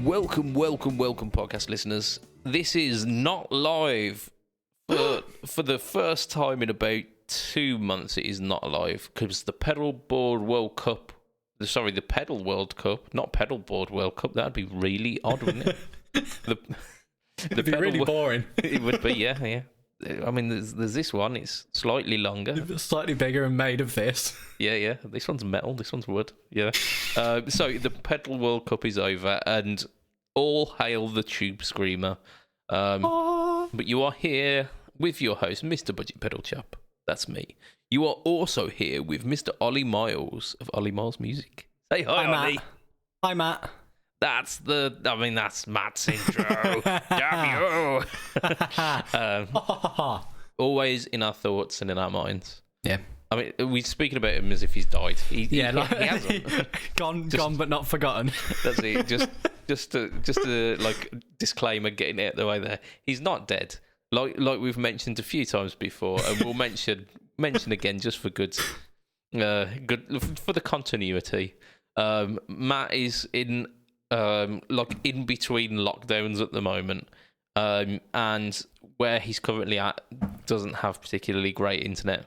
Welcome, podcast listeners. This is not live. For the first time in about 2 months, it is not live because the Pedalboard World Cup. Sorry, the Pedal World Cup, not Pedalboard World Cup. That'd be really odd, wouldn't it? It'd be really boring. It would be, yeah. I mean, there's this one. It's slightly longer, slightly bigger, and made of this. Yeah. This one's metal. This one's wood. Yeah. So the Pedal World Cup is over, and all hail the Tube Screamer. But you are here with your host, Mr. BudgetPedalChap. That's me. You are also here with Mr. Ollie Miles of Ollie Miles Music. Say hi, Ollie. Matt. Hi, Matt. That's Matt's intro. Damn you. Always in our thoughts and in our minds. Yeah. I mean, we're speaking about him as if he's died. He hasn't. gone, but not forgotten. That's it. Just to like disclaimer, getting it the way there. He's not dead. Like we've mentioned a few times before, and we'll mention again just for good for the continuity. Matt is in in between lockdowns at the moment, and where he's currently at doesn't have particularly great internet.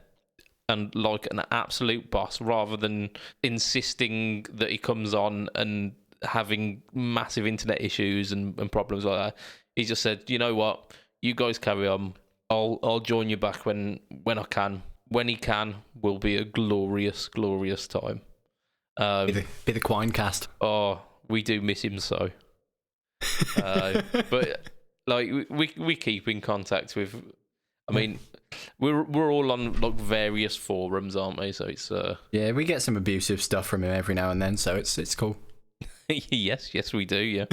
And like an absolute boss, rather than insisting that he comes on and having massive internet issues and problems like that, he just said, "You know what? You guys carry on. I'll join you back when I can. When he can, will be a glorious time." Be the Quinecast. Oh, we do miss him so. But like we keep in contact with. I mean, we're all on like various forums, aren't we? So it's yeah, we get some abusive stuff from him every now and then, so it's cool. yes, we do. Yeah.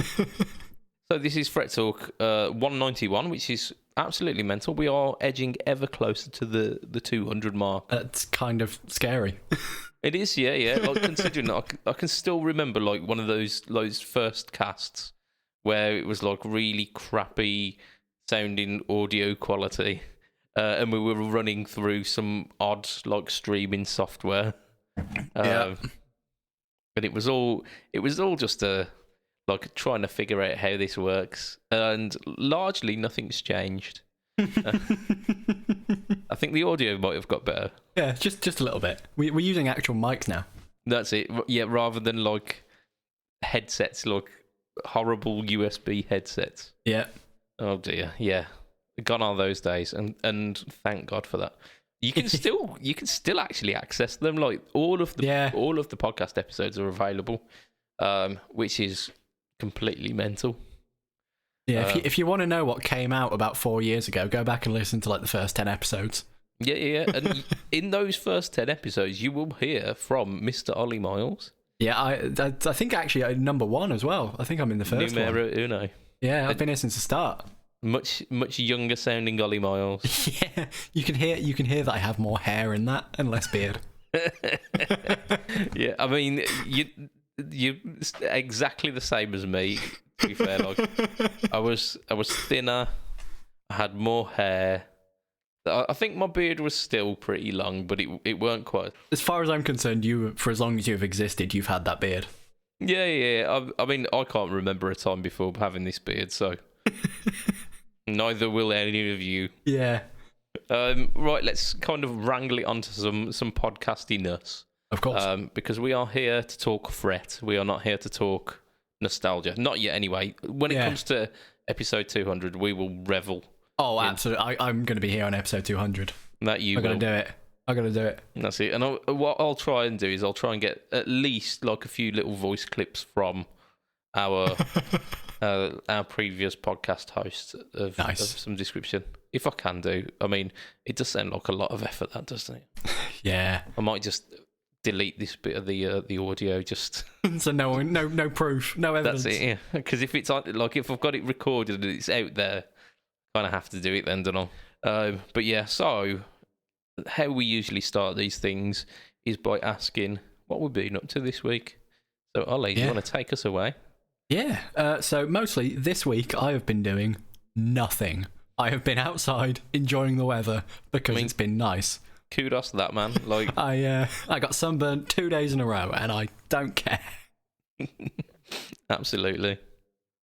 So this is Fret Talk 191, which is absolutely mental. We are edging ever closer to the 200 mark. That's kind of scary. It is, yeah. Like considering that I can still remember like one of those first casts where it was like really crappy sounding audio quality. And we were running through some odd like streaming software. Yeah. And it was all just like trying to figure out how this works, and largely nothing's changed. I think the audio might have got better. Yeah, just a little bit. We're using actual mics now. That's it. Yeah, rather than like headsets, like horrible USB headsets. Yeah. Oh dear. Yeah. Gone are those days, and thank God for that. You can still actually access them. Like all of the podcast episodes are available, which is completely mental. Yeah, if you want to know what came out about 4 years ago, go back and listen to like the first 10 episodes. Yeah. And in those first 10 episodes, you will hear from Mr. Ollie Miles. Yeah, I think actually number one as well. I think I'm in the first Numero one. uno. Yeah, I've been here since the start. Much younger sounding Ollie Miles. Yeah, you can hear that I have more hair in that and less beard. Yeah, I mean you exactly the same as me. To be fair, like I was thinner, I had more hair. I think my beard was still pretty long, but it weren't quite. As far as I'm concerned, for as long as you've existed, you've had that beard. Yeah. I mean, I can't remember a time before having this beard, so. Neither will any of you. Yeah. Right, let's kind of wrangle it onto some podcastiness. Of course. Because we are here to talk fret. We are not here to talk nostalgia. Not yet, anyway. When it comes to episode 200, we will revel. Oh, absolutely. I'm going to be here on episode 200. That you I'm going to do it. I'm going to do it. That's it. And what I'll try and do is I'll try and get at least like a few little voice clips from our previous podcast host of some description, if I can do. I mean, it does sound like a lot of effort, that, doesn't it? Yeah. I might just delete this bit of the audio, just so no proof, no evidence. That's it. Yeah, because if it's like if I've got it recorded and it's out there, I kind of have to do it then, don't I? But yeah, so how we usually start these things is by asking what we've been up to this week. So Ollie, do you want to take us away? Yeah, so mostly this week I have been doing nothing. I have been outside enjoying the weather because it's been nice. Kudos to that, man. Like I got sunburned 2 days in a row and I don't care. Absolutely.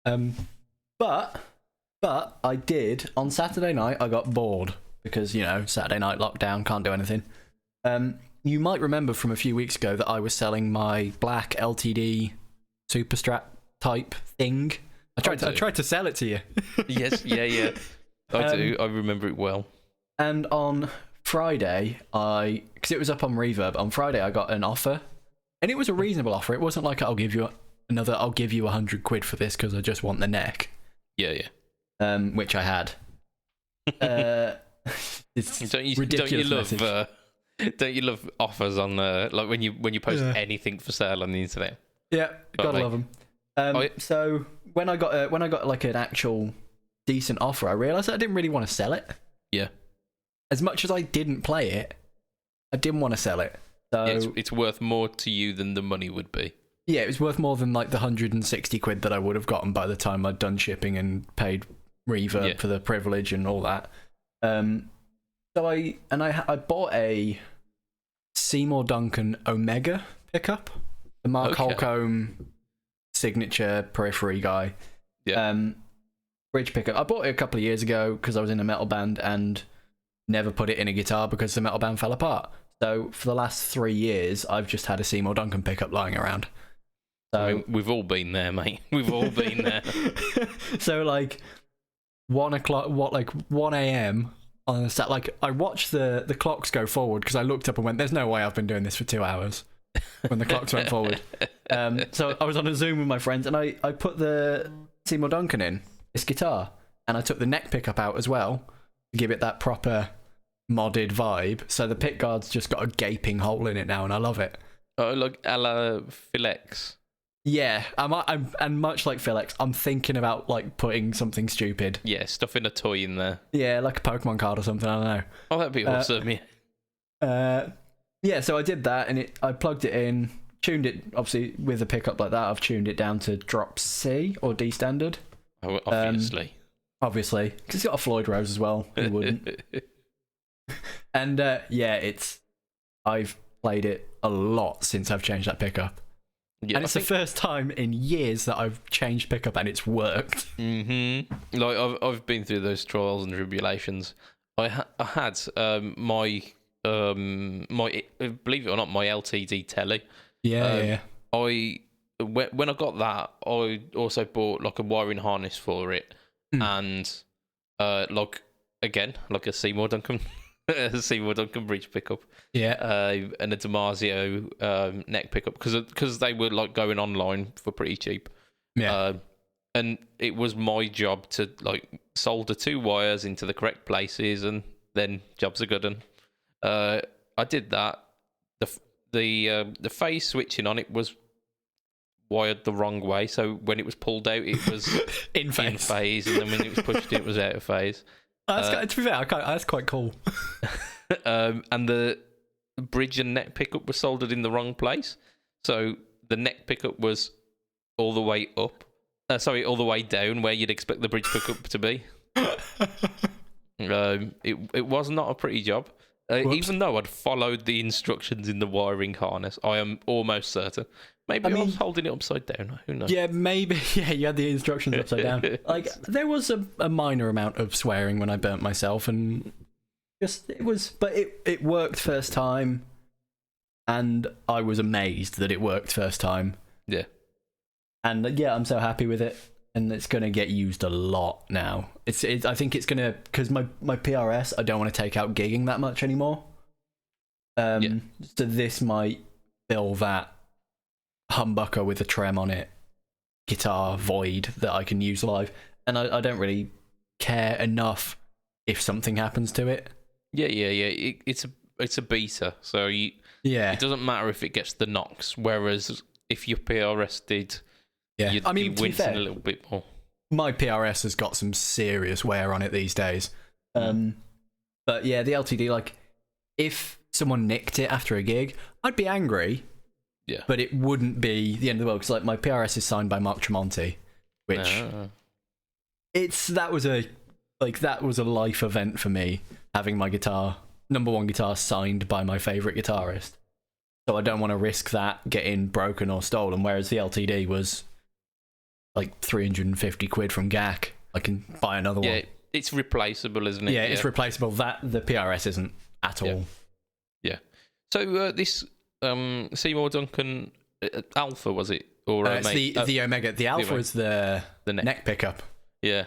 But I did on Saturday night. I got bored because Saturday night lockdown, can't do anything. You might remember from a few weeks ago that I was selling my black LTD Superstrat type thing. I tried to sell it to you. Yes, yeah. I do. I remember it well. And on Friday, because it was up on Reverb, on Friday I got an offer, and it was a reasonable offer. It wasn't like I'll give you 100 quid for this because I just want the neck. Yeah. Which I had. It's ridiculous. Don't you love offers on like when you post anything for sale on the internet? Yeah, gotta love them. So when I got like an actual decent offer, I realised I didn't really want to sell it. Yeah. As much as I didn't play it, I didn't want to sell it. So yeah, it's worth more to you than the money would be. Yeah, it was worth more than like the 160 quid that I would have gotten by the time I'd done shipping and paid Reverb for the privilege and all that. So I bought a Seymour Duncan Omega pickup, the Mark Holcomb signature periphery guy. Yeah. Bridge pickup. I bought it a couple of years ago because I was in a metal band and never put it in a guitar because the metal band fell apart. So for the last 3 years, I've just had a Seymour Duncan pickup lying around. So I mean, we've all been there, mate. We've all been there. So like 1 a.m. on the set, like I watched the clocks go forward because I looked up and went, "There's no way I've been doing this for 2 hours." When the clocks went forward, so I was on a Zoom with my friends and I put the Seymour Duncan in this guitar and I took the neck pickup out as well to give it that proper modded vibe. So the pick guard's just got a gaping hole in it now, and I love it. Oh, look, a la Philex. Yeah, I'm and much like Philex, I'm thinking about like putting something stupid. Yeah, stuffing a toy in there. Yeah, like a Pokemon card or something. I don't know. Oh, that'd be awesome. Yeah. So I did that, and I plugged it in, tuned it. Obviously, with a pickup like that, I've tuned it down to drop C or D standard. Oh, obviously. Obviously, because it's got a Floyd Rose as well. Who wouldn't? And I've played it a lot since I've changed that pickup. Yeah, and it's the first time in years that I've changed pickup and it's worked. Mm-hmm. Like I've been through those trials and tribulations. I had my believe it or not, my LTD telly. Yeah. When I got that, I also bought like a wiring harness for it, and like a Seymour Duncan. A Seymour Duncan bridge pickup, and a Damasio neck pickup because they were like going online for pretty cheap, and it was my job to like solder 2 wires into the correct places, and then jobs are good. And I did that. The phase switching on it was wired the wrong way, so when it was pulled out, it was in phase, and then when it was pushed in, it was out of phase. To be fair, that's quite cool. And the bridge and neck pickup were soldered in the wrong place. So the neck pickup was all the way up. All the way down where you'd expect the bridge pickup to be. It was not a pretty job. Even though I'd followed the instructions in the wiring harness, I am almost certain. Maybe I was holding it upside down. Who knows? Yeah, maybe. Yeah, you had the instructions upside down. Like there was a minor amount of swearing when I burnt myself, and it worked first time, and I was amazed that it worked first time. Yeah, and yeah, I'm so happy with it, and it's gonna get used a lot now. I think it's gonna, because my PRS, I don't want to take out gigging that much anymore. So this might fill that humbucker with a trem on it guitar void that I can use live, and I don't really care enough if something happens to it. Yeah. It's a beta, so it doesn't matter if it gets the knocks. Whereas if your PRS did, you'd be wincing a little bit more. My PRS has got some serious wear on it these days. But yeah, the LTD, like if someone nicked it after a gig, I'd be angry. Yeah, but it wouldn't be the end of the world because like my PRS is signed by Mark Tremonti, which that was a life event for me, having my number 1 guitar signed by my favourite guitarist. So I don't want to risk that getting broken or stolen. Whereas the LTD was like 350 quid from GAC. I can buy another one. Yeah, it's replaceable, isn't it? Yeah, it's replaceable. That the PRS isn't at all. Yeah. So this Seymour Duncan Alpha, was it? Or it's the Omega. The Alpha is the neck pickup. Yeah.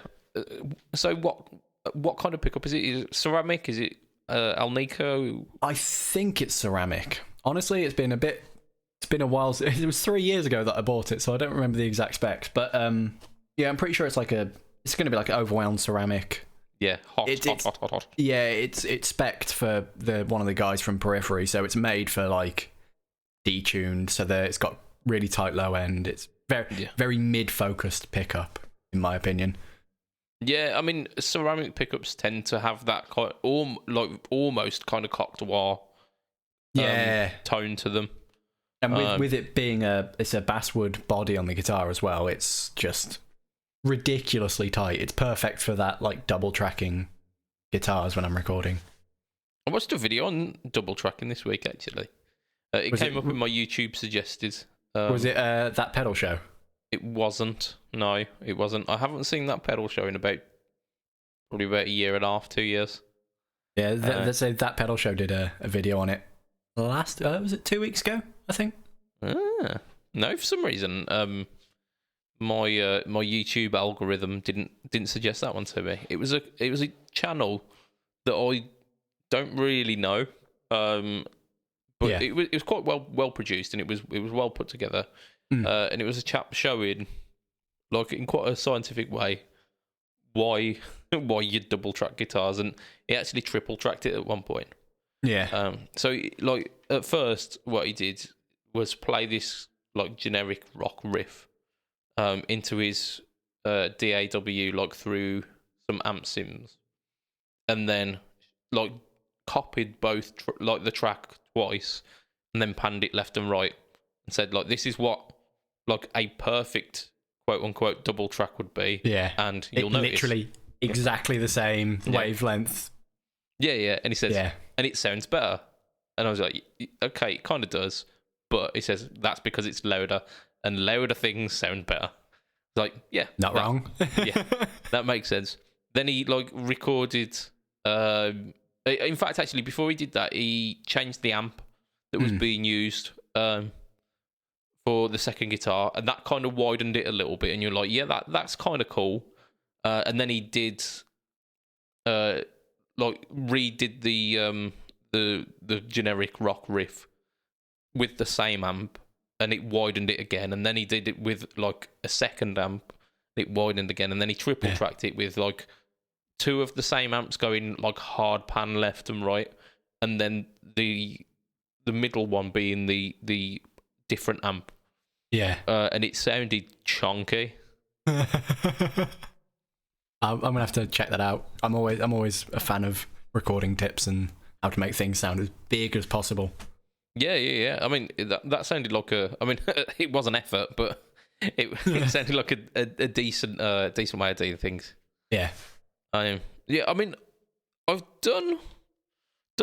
So what kind of pickup is it? Is it ceramic? Is it Alnico? I think it's ceramic. Honestly, it's been a while. It was 3 years ago that I bought it, so I don't remember the exact specs. But yeah, I'm pretty sure it's going to be like an overwound ceramic. Yeah, hot. Yeah, it's spec'd for one of the guys from Periphery, so it's made for like detuned, so that it's got really tight low end. It's very mid-focused pickup, in my opinion. Yeah, I mean, ceramic pickups tend to have that kind almost kind of cocktail tone to them. And with it being it's a basswood body on the guitar as well, it's just ridiculously tight. It's perfect for that like double tracking guitars when I'm recording. I watched a video on double tracking this week actually. It came up in my YouTube suggested. Was it that pedal show? It wasn't. No, it wasn't. I haven't seen that pedal show in probably about a year and a half, 2 years. Yeah, that pedal show did a video on it last. Was it 2 weeks ago? I think. No, for some reason, my YouTube algorithm didn't suggest that one to me. It was a channel that I don't really know, but it was quite well produced, and it was well put together, and it was a chap showing, like in quite a scientific way, why you double track guitars, and he actually triple tracked it at one point. Yeah. So like at first, what he did was play this like generic rock riff into his DAW, like through some amp sims, and then like copied both like the track twice, and then panned it left and right, and said like, this is what like a perfect quote unquote double track would be. Yeah, and you'll notice literally exactly the same wavelength. Yeah, and he says, and it sounds better, and I was like, okay, it kind of does. But he says that's because it's louder, and louder things sound better. Like, not wrong. Yeah, that makes sense. Then he like recorded. In fact, actually, before he did that, he changed the amp that was being used for the second guitar, and that kind of widened it a little bit. And you're like, yeah, that's kind of cool. And then he did like redid the generic rock riff with the same amp, and it widened it again, and then he did it with like a second amp, it widened again, and then he triple tracked it with like two of the same amps going like hard pan left and right, and then the middle one being the different amp. And it sounded chunky. I'm gonna have to check that out. I'm always a fan of recording tips and how to make things sound as big as possible. Yeah. I mean, that sounded like it was an effort, but it sounded like a decent way of doing things. Yeah. I mean, I've done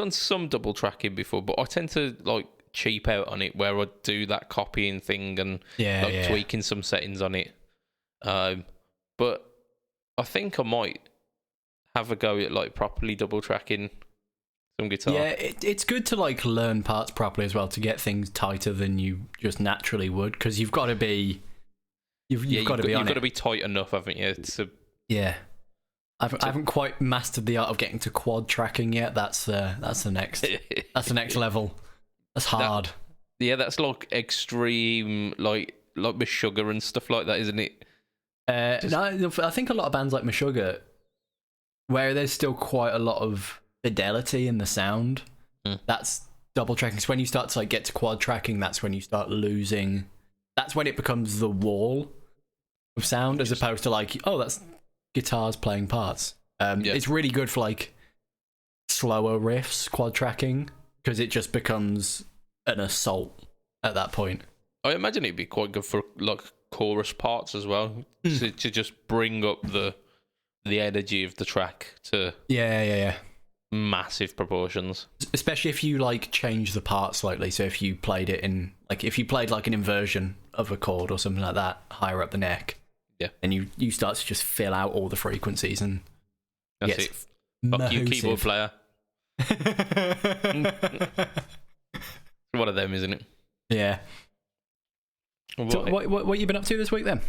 some double tracking before, but I tend to like cheap out on it, where I do that copying thing and tweaking some settings on it. But I think I might have a go at like properly double tracking some guitar. Yeah, it's good to like learn parts properly as well, to get things tighter than you just naturally would, because you've got to be you've got to be tight enough, haven't you? I haven't quite mastered the art of getting to quad tracking yet. That's the next level. That's hard. That's like extreme, like Meshuggah and stuff like that, isn't it? No, I think a lot of bands like Meshuggah, where there's still quite a lot of fidelity in the sound, that's double tracking. So when you start to like get to quad tracking, that's when you start losing. That's when it becomes the wall of sound, as opposed to like, oh, that's guitars playing parts. It's really good for like slower riffs, quad tracking, because it just becomes an assault at that point. I imagine it'd be quite good for like chorus parts as well, to just bring up the energy of the track to massive proportions. Especially if you like change the part slightly. So if you played it in like, if you played like an inversion of a chord or something like that higher up the neck, Yeah. And you start to just fill out all the frequencies, and that's it. Fuck you, keyboard player. One of them, isn't it? Yeah. So what you been up to this week then?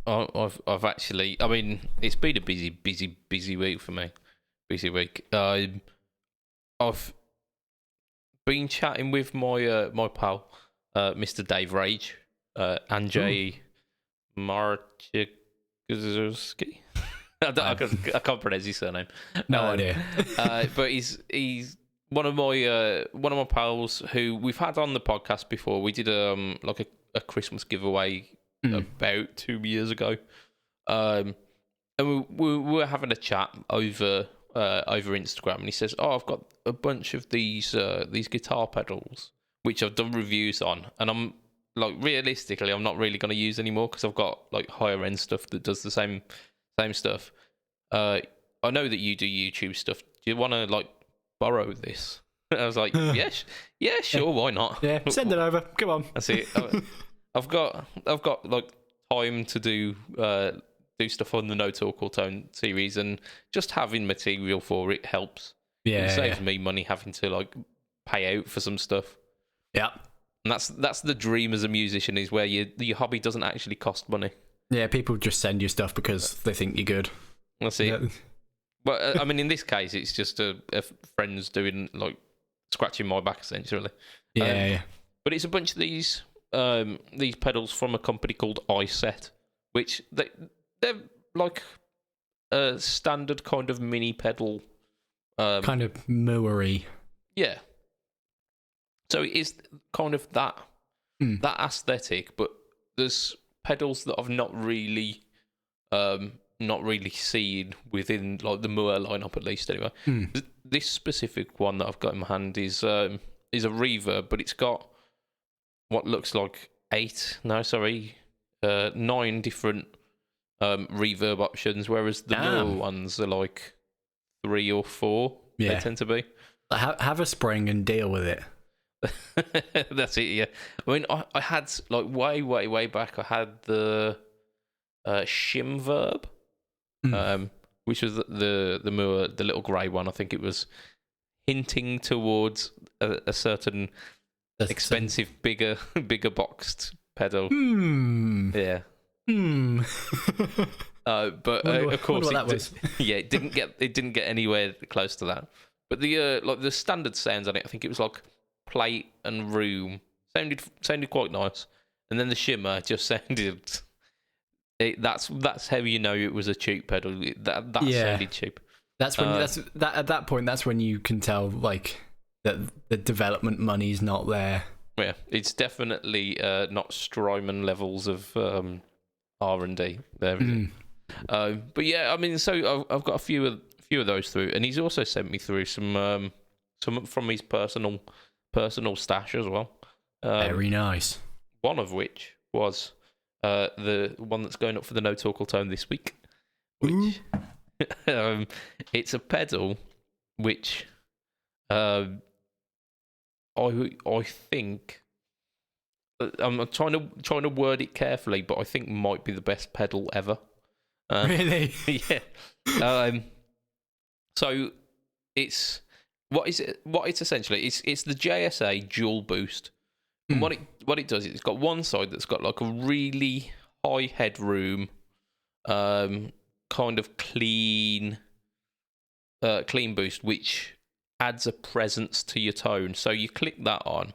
I've actually, I mean, it's been a busy week for me. Busy week. I've been chatting with my my pal, Mr. Dave Rage, Andrzej Marchikowski. I can't pronounce his surname. No idea. But he's one of my pals who we've had on the podcast before. We did like a Christmas giveaway about 2 years ago, and we were having a chat over Instagram, and he says, "Oh, I've got a bunch of these guitar pedals which I've done reviews on, and I'm like, realistically, I'm not really going to use anymore because I've got like higher end stuff that does the same stuff. I know that you do YouTube stuff. Do you want to like borrow this?" I was like, yeah, sure, why not? Yeah, send it over. Come on. That's it. I've got like time to do stuff on the No Talk or Tone series, and just having material for it helps. Yeah, it saves me money having to like pay out for some stuff. Yeah, and that's the dream as a musician, is where your hobby doesn't actually cost money. Yeah, people just send you stuff because they think you're good. That's it. Yeah. Well, I mean, in this case, it's just a friends doing like scratching my back essentially. Yeah. But it's a bunch of these pedals from a company called iSet, which they're like a standard kind of mini pedal, kind of mooery. Yeah. So it is kind of that aesthetic, but there's pedals that I've not really seen within like the Moore lineup, at least anyway. This specific one that I've got in my hand is a Reverb, but it's got what looks like 9 different reverb options, whereas the Moore ones are like 3 or 4. Yeah. They tend to be. Have a spring and deal with it. That's it. Yeah. I mean, I had like way back. I had the Shimverb, which was the Moore, the little grey one. I think it was hinting towards a certain expensive, bigger boxed pedal. Yeah. But of course, it didn't get anywhere close to that. But the like the standard sounds on it, I think it was like plate and room, sounded quite nice. And then the shimmer just sounded. That's how you know it was a cheap pedal. That sounded cheap. That's when at that point. That's when you can tell like that the development money's not there. Yeah, it's definitely not Strymon levels of R&D there. But yeah, I mean, so I've got a few of those through, and he's also sent me through some from his personal stash as well. Very nice. One of which was the one that's going up for the No Talk or Tone this week, which it's a pedal which I think I'm trying to word it carefully, but I think might be the best pedal ever. Really? Yeah. So it's what it's essentially it's the JSA dual boost. And what it does is it's got one side that's got like a really high headroom, kind of clean boost, which adds a presence to your tone. So you click that on,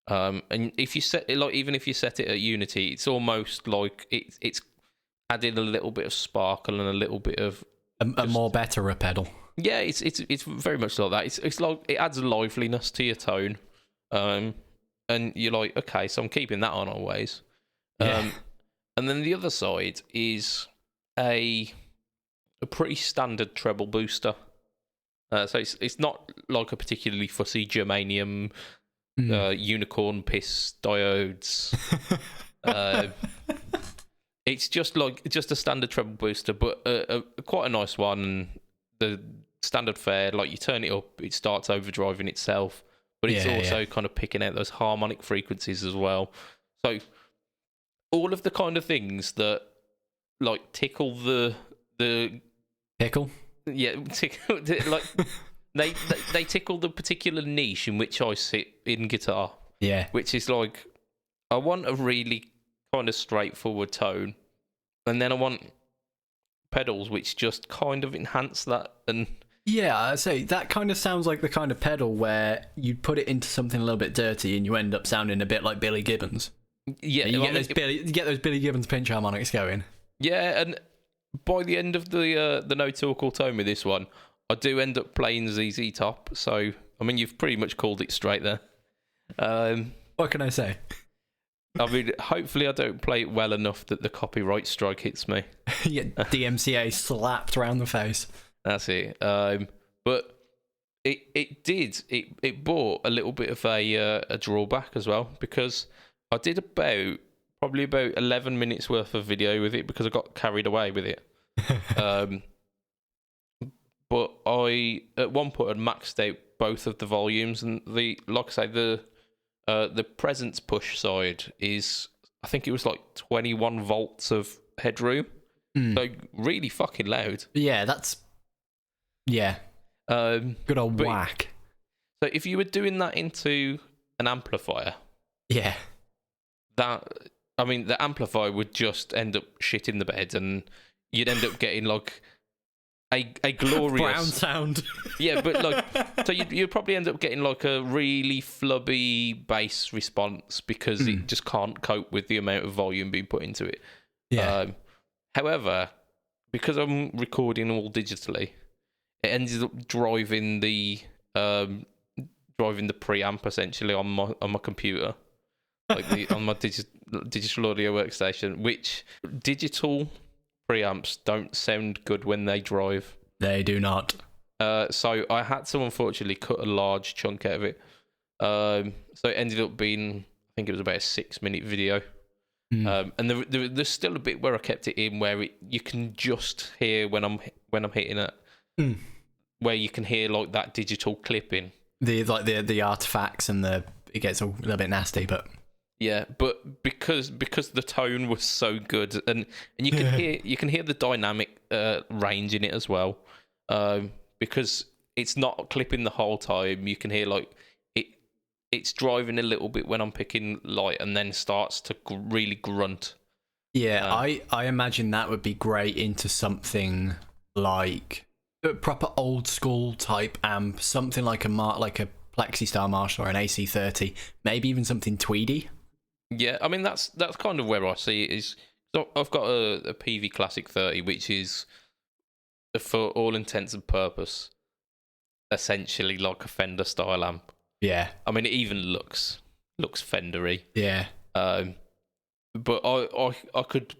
and if you set it like, even if you set it at Unity, it's almost like it's added a little bit of sparkle and a little bit of a more better pedal. Yeah, it's very much like that. It's like it adds a liveliness to your tone, and you're like, okay, so I'm keeping that on always. Yeah. And then the other side is a pretty standard treble booster. So it's not like a particularly fussy germanium unicorn piss diodes. It's just a standard treble booster, but quite a nice one. The standard fare, like you turn it up, it starts overdriving itself, but it's also kind of picking out those harmonic frequencies as well. So all of the kind of things that like tickle the Pickle? yeah tickle like they tickle the particular niche in which I sit in guitar. Yeah. Which is like, I want a really kind of straightforward tone, and then I want pedals which just kind of enhance that. And yeah, I say that kind of sounds like the kind of pedal where you'd put it into something a little bit dirty and you end up sounding a bit like Billy Gibbons. Yeah, you get those Billy Gibbons pinch harmonics going. Yeah, and by the end of the No Talk or Tone with this one, I do end up playing ZZ Top. So I mean, you've pretty much called it straight there. What can I say? I mean, hopefully I don't play it well enough that the copyright strike hits me. Yeah, DMCA slapped around the face. That's it. But it brought a little bit of a drawback as well, because I did probably about 11 minutes worth of video with it because I got carried away with it. But I at one point had maxed out both of the volumes, and like I say, the presence push side is, I think it was like 21 volts of headroom. So really fucking loud. Yeah, that's good old whack. So if you were doing that into an amplifier, yeah, the amplifier would just end up shitting the bed, and you'd end up getting like a glorious brown sound. Yeah, but like, so you'd probably end up getting like a really flubby bass response because it just can't cope with the amount of volume being put into it. Yeah. However, because I'm recording all digitally, it ended up driving the preamp essentially on my computer, like on my digital audio workstation, which digital preamps don't sound good when they drive. They do not. So I had to unfortunately cut a large chunk out of it. So it ended up being, I think it was about a 6-minute video. And there's still a bit where I kept it in where you can just hear when I'm hitting it, where you can hear like that digital clipping. The artifacts and it gets a little bit nasty, but. Yeah, but because the tone was so good, and you can hear the dynamic range in it as well, because it's not clipping the whole time. You can hear like it's driving a little bit when I'm picking light, and then starts to really grunt. Yeah, I imagine that would be great into something like a proper old school type amp, something like a Plexi Star Marshall or an AC30, maybe even something tweedy. Yeah, I mean that's kind of where I see it is. So I've got a PV Classic 30, which is, for all intents and purpose, essentially like a Fender style amp. Yeah, I mean it even looks Fendery. Yeah. But I could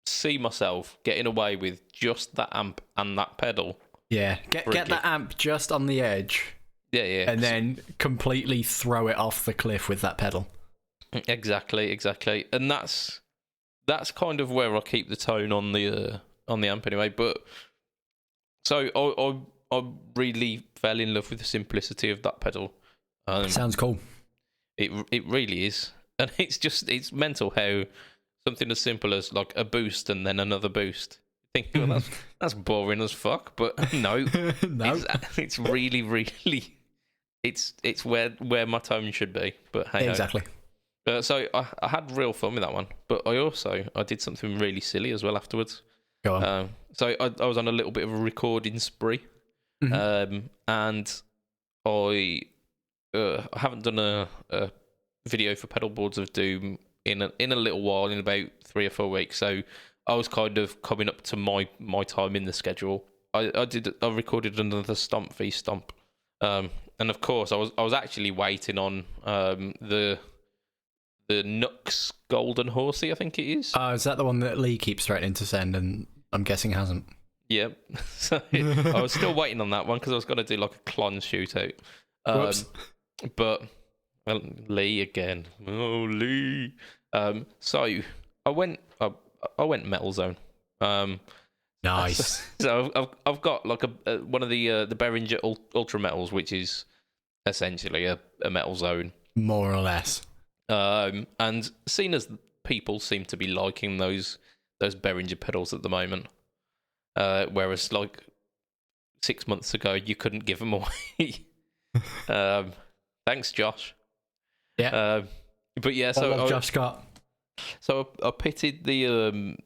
see myself getting away with just that amp and that pedal. Yeah, get that amp just on the edge. Yeah. And then completely throw it off the cliff with that pedal. Exactly, and that's kind of where I keep the tone on the amp anyway. But so I really fell in love with the simplicity of that pedal. Sounds cool. It really is, and it's mental how something as simple as like a boost and then another boost. You think, well, that's boring as fuck, but no, it's really it's where my tone should be. But hey, exactly. So I had real fun with that one, but I did something really silly as well afterwards. Go on. So I was on a little bit of a recording spree, and I haven't done a video for Pedalboards of Doom in a little while, in about 3 or 4 weeks. So I was kind of coming up to my time in the schedule. I recorded another Stomp v Stomp, and of course I was actually waiting on the Nux Golden Horsey, I think it is. Is that the one that Lee keeps threatening to send and I'm guessing hasn't? Yep. So I was still waiting on that one because I was going to do like a Klon shootout. But Lee again. Oh, Lee. So I went Metal Zone. Nice. So I've got like one of the Behringer Ultra Metals, which is essentially a Metal Zone, more or less. And seeing as people seem to be liking those Behringer pedals at the moment. Whereas like 6 months ago, you couldn't give them away. Thanks, Josh. Yeah. But yeah, I love Josh Scott. So I pitted the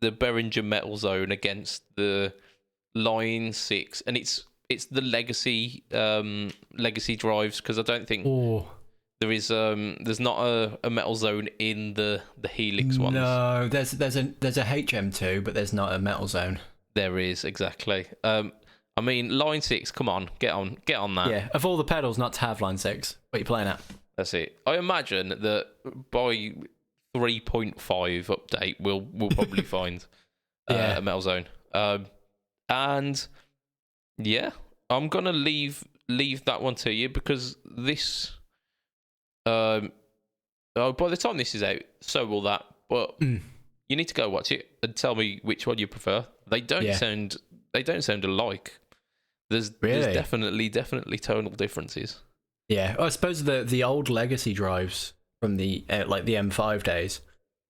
Behringer Metal Zone against the Line 6, and it's the legacy drives, because I don't think there is there's not a Metal Zone in the Helix ones. No, there's a HM2, but there's not a Metal Zone. There is, exactly. I mean, Line 6, come on, get on that. Yeah, of all the pedals not to have Line 6, what are you playing at? That's it. I imagine that by 3.5 update, we'll probably find a Metal Zone. And yeah, I'm gonna leave that one to you, because this by the time this is out, so will that. But you need to go watch it and tell me which one you prefer. They don't sound alike. There's definitely tonal differences. Yeah, I suppose the old legacy drives from the like the M5 days.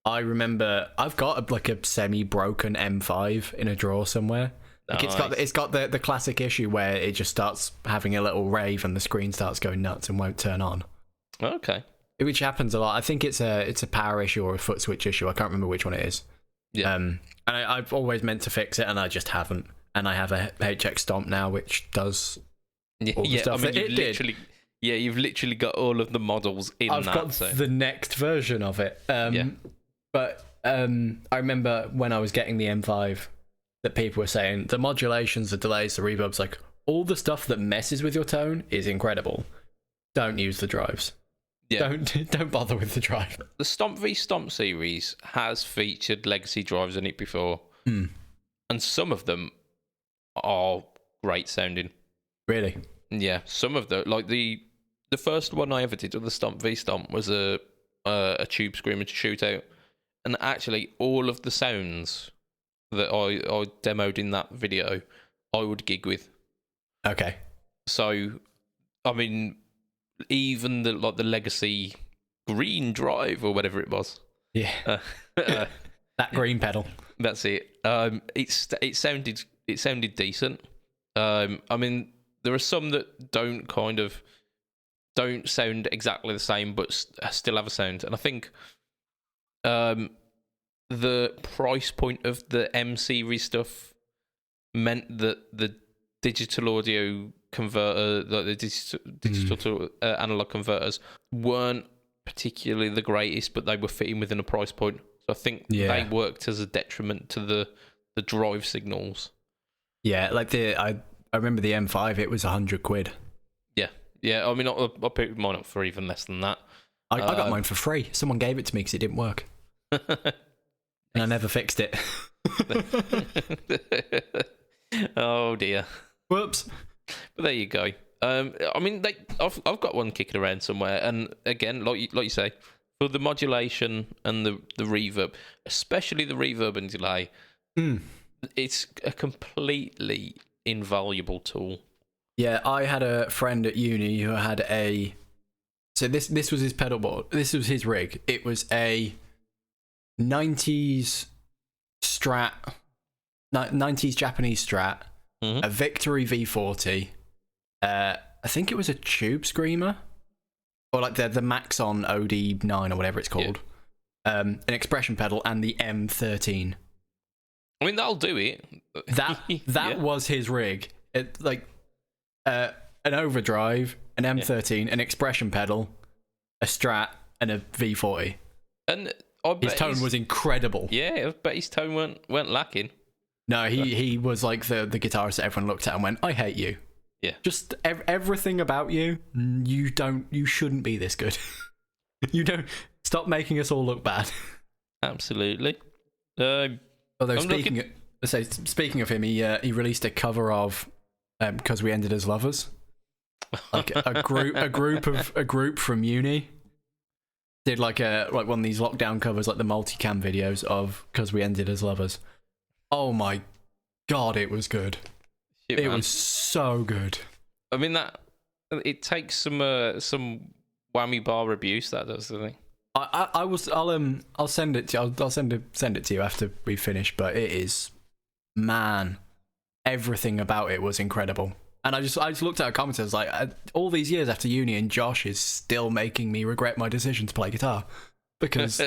I remember I've got a semi-broken M5 in a drawer somewhere. Like it's got the classic issue where it just starts having a little rave and the screen starts going nuts and won't turn on. Okay. Which happens a lot. I think it's a power issue or a foot switch issue. I can't remember which one it is. Yeah. And I've always meant to fix it, and I just haven't. And I have a HX Stomp now, which does all the stuff. I mean, you've literally got all of the models in I've got the next version of it. But I remember when I was getting the M5 that people were saying the modulations, the delays, the reverbs, like all the stuff that messes with your tone is incredible. Don't use the drives. Yeah. Don't bother with the drive. The Stomp v Stomp series has featured legacy drives in it before, and some of them are great sounding. Really? Yeah, some of them, like the first one I ever did with the Stomp v Stomp was a Tube Screamer Shootout, and actually all of the sounds that I demoed in that video, I would gig with. Okay. So, I mean, even the legacy green drive or whatever it was. Yeah. That green pedal. That's it. It sounded decent. I mean, there are some that don't sound exactly the same, but still have a sound. And I think the price point of the M series stuff meant that the digital audio converter, like the digital to analog converters, weren't particularly the greatest, but they were fitting within a price point. So I think they worked as a detriment to the drive signals. Yeah, like I remember the M5, it was £100. Yeah. I mean, I picked mine up for even less than that. I got mine for free. Someone gave it to me because it didn't work, and I never fixed it. Oh dear. Whoops. But there you go. I mean, I've got one kicking around somewhere, and again, like you say, for the modulation and the reverb, especially the reverb and delay, it's a completely invaluable tool. Yeah, I had a friend at uni who had so this was his pedal board. This was his rig. It was a 90s Strat, 90s Japanese Strat, a Victory V40. I think it was a Tube Screamer, or like the Maxon OD9 or whatever it's called. An expression pedal and the M13. I mean, that'll do it. That was his rig. It an overdrive, an M13, an expression pedal, a Strat, and a V40. And his tone was incredible. Yeah, I bet his tone weren't lacking. No, he was like the guitarist that everyone looked at and went, "I hate you." Yeah, just everything about you. You shouldn't be this good. You don't stop making us all look bad. Absolutely. Although speaking of him, he released a cover of "Because We Ended as Lovers," like a group from uni did like one of these lockdown covers, like the multicam videos of "Because We Ended as Lovers." Oh my god, it was good. It was so good. I mean, that it takes some whammy bar abuse, that does, doesn't it? I'll send it to I'll send it to you after we finish. But it is, man, everything about it was incredible. And I just looked at a comment. I was like, all these years after uni, and Josh is still making me regret my decision to play guitar, because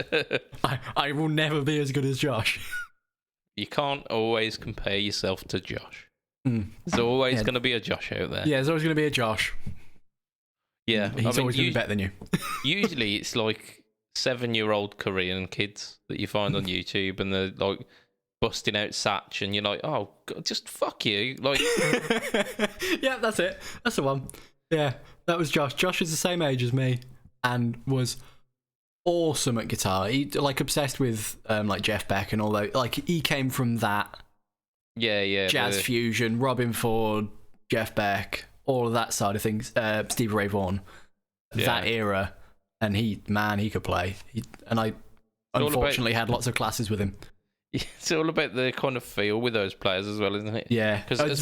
I will never be as good as Josh. You can't always compare yourself to Josh. There's always going to be a Josh out there. Yeah, there's always going to be a Josh. Yeah, he's always going to be better than you. Usually, it's like 7-year-old Korean kids that you find on YouTube, and they're like busting out Satch, and you're like, oh, God, just fuck you. Like, yeah, that's it. That's the one. Yeah, that was Josh. Josh is the same age as me, and was awesome at guitar. He like obsessed with like Jeff Beck and all that. Like, he came from that. Yeah. Jazz fusion, Robin Ford, Jeff Beck, all of that side of things. Stevie Ray Vaughan, that era, and he could play. I unfortunately had lots of classes with him. It's all about the kind of feel with those players as well, isn't it? Yeah, because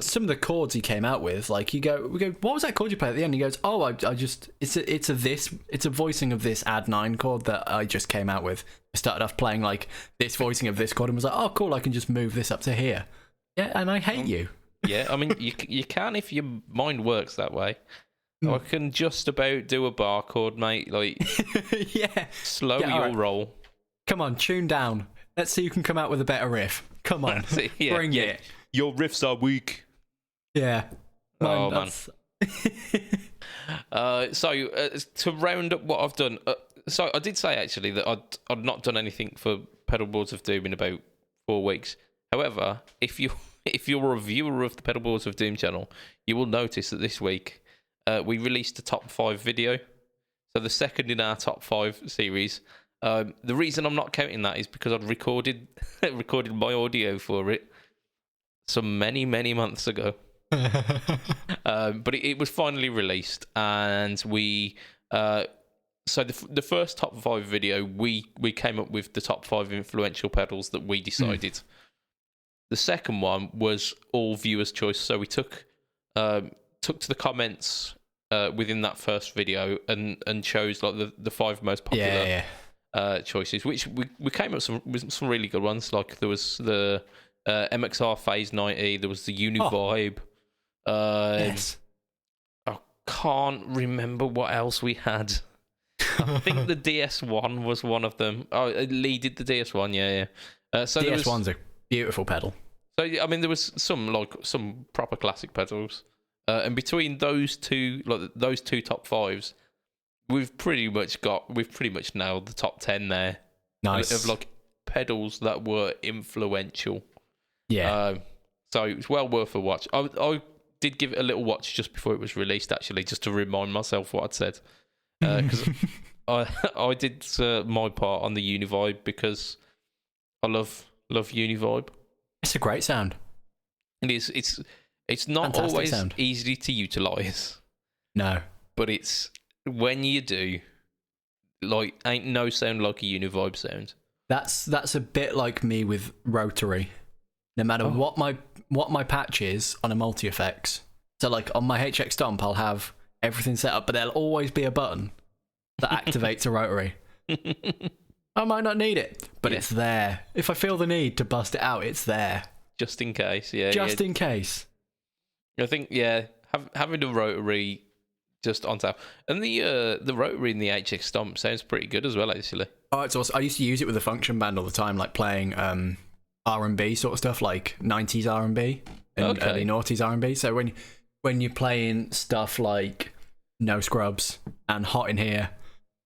some of the chords he came out with, like we go, what was that chord you played at the end? He goes, oh, I just it's a voicing of this add 9 chord that I just came out with. I started off playing like this voicing of this chord and was like, oh, cool, I can just move this up to here. Yeah, and I hate you. Yeah, I mean, you can if your mind works that way. I can just about do a bar chord, mate. Like, yeah, slow your roll. Come on, tune down. Let's see who can come out with a better riff. Come on, bring it. Your riffs are weak. Yeah. Man. So to round up what I've done, so I did say actually that I'd not done anything for Pedalboards of Doom in about 4 weeks. However, if you're a viewer of the Pedalboards of Doom channel, you will notice that this week we released a top 5 video. So the second in our top 5 series. The reason I'm not counting that is because I'd recorded my audio for it some many months ago. But it was finally released, and we so the first top 5 video we came up with the top 5 influential pedals that we decided. The second one was all viewers' choice, so we took to the comments within that first video and chose like the 5 most popular choices, which we came up with some really good ones. Like there was the MXR Phase 90, there was the Univibe. Yes. I can't remember what else we had. I think the DS1 was one of them. Oh, Lee did the DS1, yeah. So DS1's a beautiful pedal. So I mean, there was some proper classic pedals, and between those two top 5s, we've pretty much nailed the top 10 there. Nice. Of like pedals that were influential. Yeah. So it was well worth a watch. I did give it a little watch just before it was released, actually, just to remind myself what I'd said. Because I did my part on the Univibe because I love Univibe. It's a great sound. It is. It's not Fantastic always sound. easy to utilise. No. But it's when you do, like, ain't no sound like a Univibe sound. That's a bit like me with rotary. No matter what my patch is on a multi-effects. So like on my HX Stomp, I'll have everything set up, but there'll always be a button that activates a rotary. I might not need it, but it's there. If I feel the need to bust it out, it's there. Just in case, yeah. Just in case. I think, having a rotary just on tap. And the rotary in the HX Stomp sounds pretty good as well, actually. Oh, it's awesome. I used to use it with the function band all the time, like playing R&B sort of stuff, like 90s R&B and early noughties R&B. So when you're playing stuff like No Scrubs and Hot in Here,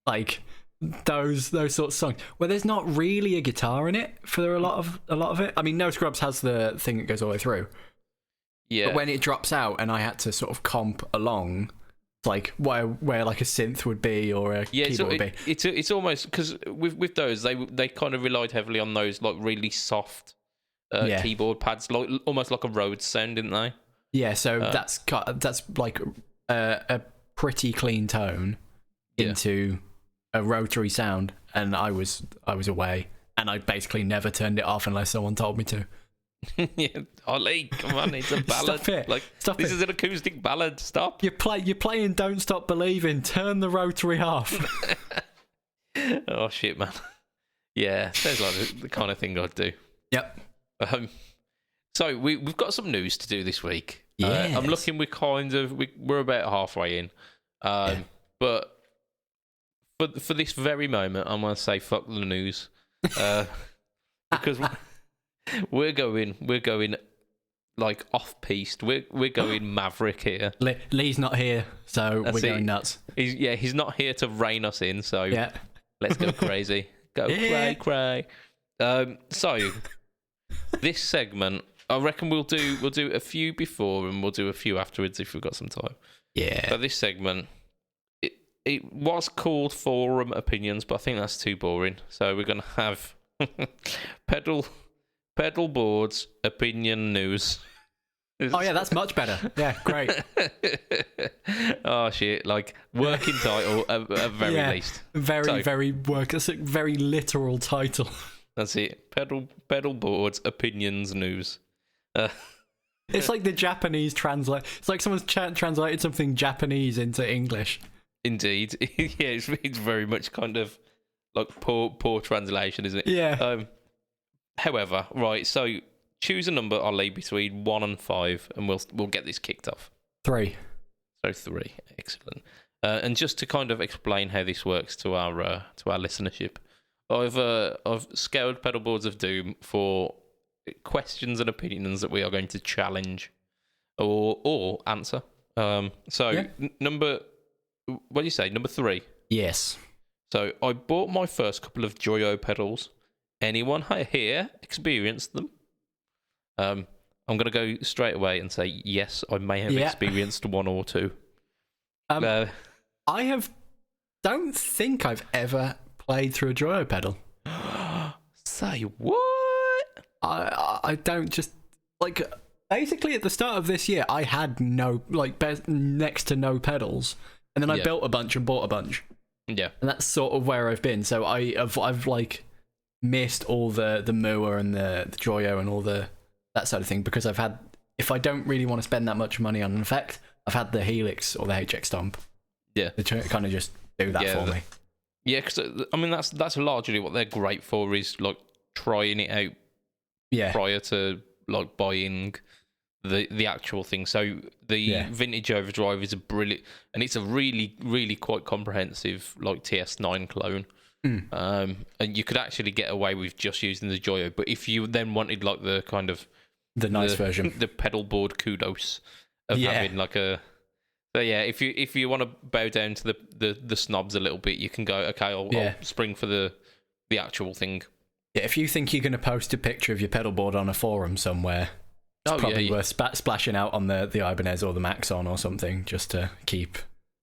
like those sorts of songs where there's not really a guitar in it for a lot of it. I mean, No Scrubs has the thing that goes all the way through. Yeah. But when it drops out and I had to sort of comp along, like where like a synth would be or a keyboard would be. It's almost because with those they kind of relied heavily on those like really soft keyboard pads, like almost like a Rhodes sound, didn't they? Yeah, so that's like a pretty clean tone into a rotary sound, and I was away, and I basically never turned it off unless someone told me to. Yeah, Ollie, come on, it's a ballad. Stop it. This is an acoustic ballad. Stop. You're playing Don't Stop Believing. Turn the rotary off. Oh shit, man. Yeah, sounds like the kind of thing I'd do. Yep. So we've got some news to do this week. Yes. I'm looking. We're about halfway in. But for this very moment, I'm gonna say fuck the news, because we're going like off piste. We're going maverick here. Lee's not here, so we're going nuts. He's not here to rein us in. So yeah, let's go crazy. Go cray. So this segment, I reckon we'll do a few before and we'll do a few afterwards if we've got some time. Yeah. So this segment, it was called Forum Opinions, but I think that's too boring. So we're gonna have Pedalboards Opinion News. Oh yeah, that's much better. Yeah, great. Oh shit! Like working title at very least. Very work. That's a very literal title. That's it. Pedalboards Opinions News. It's like the Japanese translate. It's like someone's translated something Japanese into English. Indeed, yeah, it's very much kind of like poor translation, isn't it? Yeah. However, right. So choose a number. I'll leave between 1 and 5, and we'll get this kicked off. 3. So 3, excellent. And just to kind of explain how this works to our listenership, I've scoured Pedalboards of Doom for questions and opinions that we are going to challenge or answer. Number, what do you say? Number 3. Yes. So I bought my first couple of Joyo pedals. Anyone here experienced them? I'm going to go straight away and say yes. I may have experienced 1 or 2. I don't think I've ever played through a Joyo pedal. Say what? I don't just like. Basically, at the start of this year, I had next to no pedals, and then I built a bunch and bought a bunch. Yeah, and that's sort of where I've been. So I've like missed all the Mua and the Joyo and all that sort of thing, because I've had, if I don't really want to spend that much money on an effect, I've had the Helix or the HX Stomp. Yeah, to kind of just do that for me. Yeah, because I mean that's largely what they're great for, is like trying it out. Yeah. Prior to like buying the actual thing. So the Vintage Overdrive is a brilliant, and it's a really, really quite comprehensive like TS9 clone. And you could actually get away with just using the Joyo, but if you then wanted like the kind of the nice version, the pedalboard kudos of having like a, so yeah, if you want to bow down to the snobs a little bit, you can go, okay, I'll spring for the actual thing. Yeah, if you think you're going to post a picture of your pedalboard on a forum somewhere, it's probably worth splashing out on the Ibanez or the Maxon or something, just to keep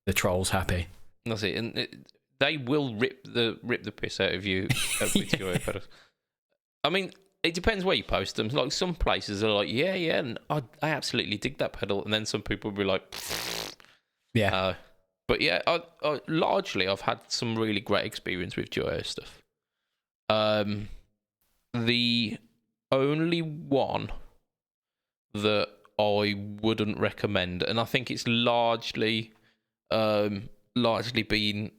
the trolls happy. That's it, and they will rip the piss out of you with your pedals. I mean, it depends where you post them. Like some places are like, and I absolutely dig that pedal, and then some people will be like, but yeah, I largely I've had some really great experience with Joyo stuff. The only one that I wouldn't recommend, and I think it's largely been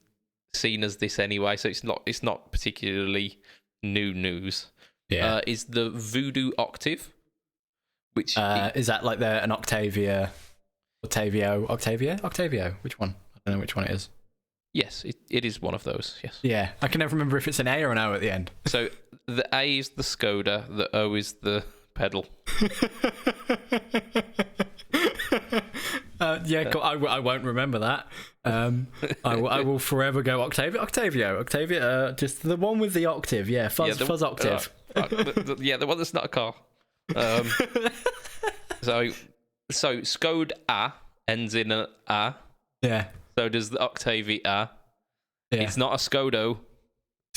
seen as this anyway, so it's not particularly new news. Is the Voodoo Octave, which is that like an Octavio? Which one? I don't know which one it is. Yes, it is one of those. Yes. Yeah, I can never remember if it's an A or an O at the end. So the A is the Skoda, the O is the pedal. Cool. I won't remember that. I will forever go Octavio, just the one with the octave. Yeah, fuzz octave. The one that's not a car. So Skoda ends in an A. Yeah. So does the Octavia. Yeah. It's not a Skodo.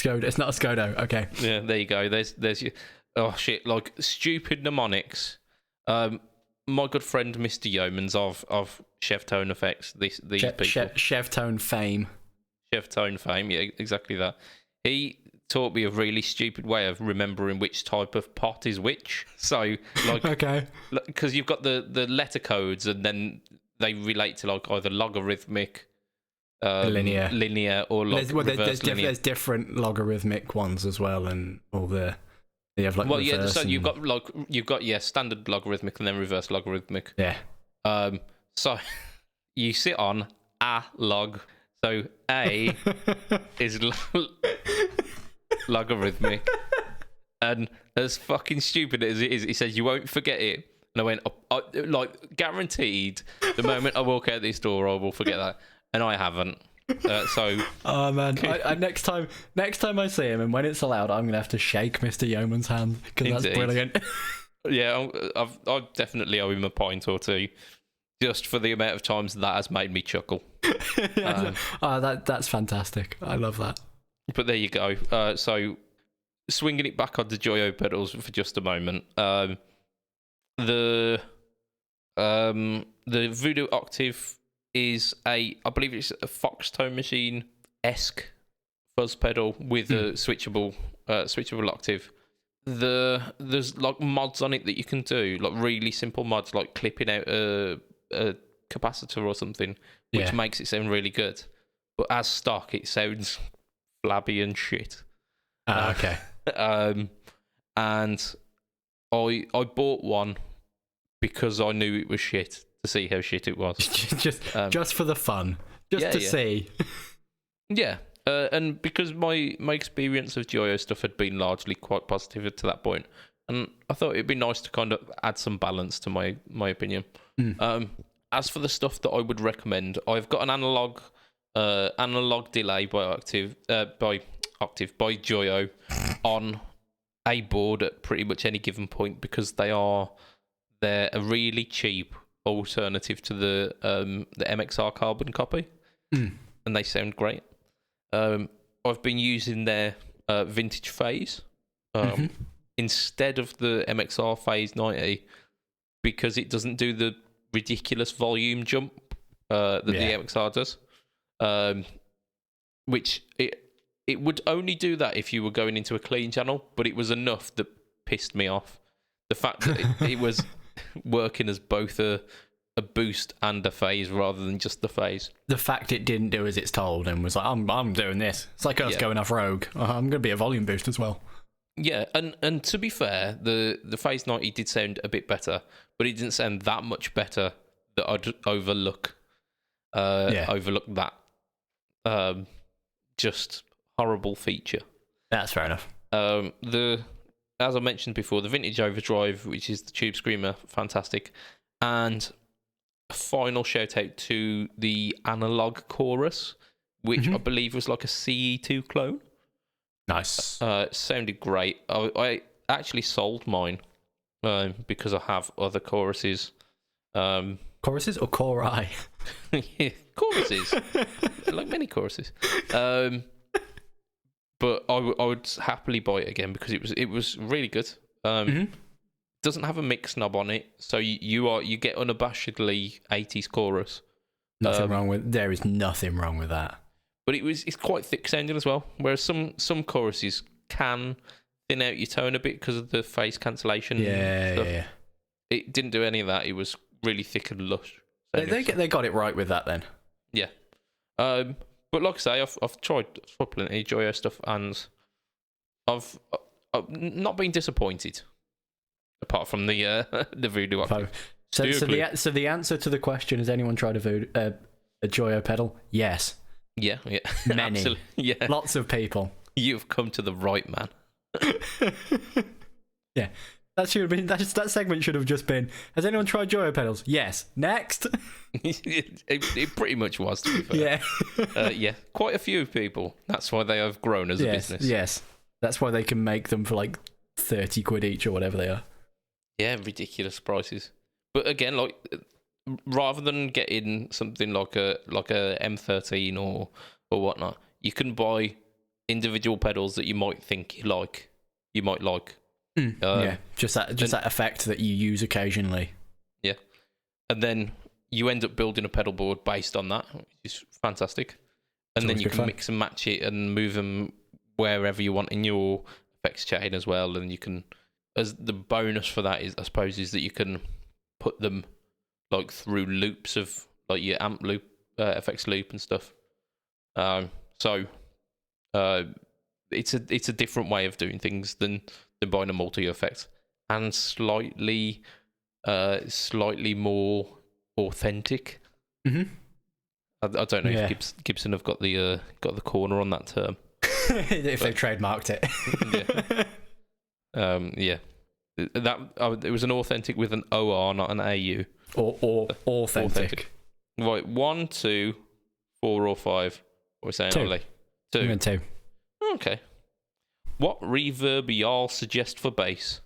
It's not a Skodo. Okay. Yeah, there you go. There's your... Oh, shit. Like, stupid mnemonics. My good friend, Mr. Yeomans of Cheftone Effects, these people. Cheftone fame. Cheftone fame, yeah, exactly that. He taught me a really stupid way of remembering which type of pot is which. So, like... Okay. Because you've got the letter codes, and then they relate to, like, either logarithmic linear or like reverse linear. There's different logarithmic ones as well, and all the you have like so you've got standard logarithmic and then reverse logarithmic. Yeah. So you sit on a log. So A is logarithmic, and as fucking stupid as it is, he says you won't forget it. And I went, like, guaranteed. The moment I walk out this door, I will forget that, and I haven't. Oh man! I next time I see him, and when it's allowed, I'm gonna have to shake Mr. Yeoman's hand because that's brilliant. Yeah, I definitely owe him a pint or two, just for the amount of times that has made me chuckle. That's fantastic. I love that. But there you go. So swinging it back onto Joyo pedals for just a moment. The Voodoo Octave is I believe it's a Foxtone Machine-esque fuzz pedal with a switchable octave. There's like mods on it that you can do, like really simple mods, like clipping out a capacitor or something, which makes it sound really good. But as stock, it sounds flabby and shit. Okay. And I bought one because I knew it was shit, to see how shit it was. just for the fun. To see. Yeah. And because my experience of Joyo stuff had been largely quite positive to that point, and I thought it'd be nice to kind of add some balance to my opinion. As for the stuff that I would recommend, I've got an analog delay by Joyo on a board at pretty much any given point, because they're a really cheap alternative to the MXR carbon copy, and they sound great. I've been using their vintage phase instead of the MXR phase 90, because it doesn't do the ridiculous volume jump that the MXR does, which it would only do that if you were going into a clean channel, but it was enough that pissed me off. The fact that it was working as both a boost and a phase rather than just the phase. The fact it didn't do as it's told and was like, I'm doing this. It's like us going off rogue. I'm going to be a volume boost as well. Yeah, and to be fair, the phase 90 did sound a bit better, but it didn't sound that much better that I'd overlook that just horrible feature. That's fair enough. As I mentioned before, the vintage overdrive, which is the Tube Screamer, fantastic. And a final shout out to the analog chorus, which I believe was like a CE2 clone. Nice. It sounded great. I actually sold mine because I have other choruses. Choruses or chori? Yeah, choruses. Like many choruses. But I would happily buy it again because it was really good. Doesn't have a mix knob on it, so you get unabashedly 80s chorus. There is nothing wrong with that. But it's quite thick sounding as well. Whereas some choruses can thin out your tone a bit because of the phase cancellation. Yeah. It didn't do any of that. It was really thick and lush. They got it right with that then. Yeah. But like I say, I've tried plenty of Joyo stuff, and I've not been disappointed, apart from the Voodoo Octave. So the answer to the question, has anyone tried a Joyo pedal? Yes. Yeah. Many. Absolutely. Yeah. Lots of people. You've come to the right man. Yeah. That should have been that segment should have just been, has anyone tried Joyo pedals? Yes. Next. it pretty much was, to be fair. Yeah. Quite a few people. That's why they have grown as a business. Yes. That's why they can make them for like 30 quid each or whatever they are. Yeah, ridiculous prices. But again, like, rather than getting something like a M13 or whatnot, you can buy individual pedals that you might think you might like. Just that effect that you use occasionally. Yeah, and then you end up building a pedal board based on that, which is fantastic. And then you can mix and match it and move them wherever you want in your effects chain as well. And you can, as the bonus for that is, I suppose, is that you can put them like through loops of like your amp loop, effects loop and stuff. So it's a different way of doing things than buying a multi effect, and slightly more authentic. Mm-hmm. I don't know if Gibson have got the corner on that term. If they've trademarked it. It was an authentic with an OR, not an AU. Or authentic. Right, 1, 2, 4, or 5. What are we saying, 2. Ollie? 2. I'm in 2. Okay. What reverb y'all suggest for bass?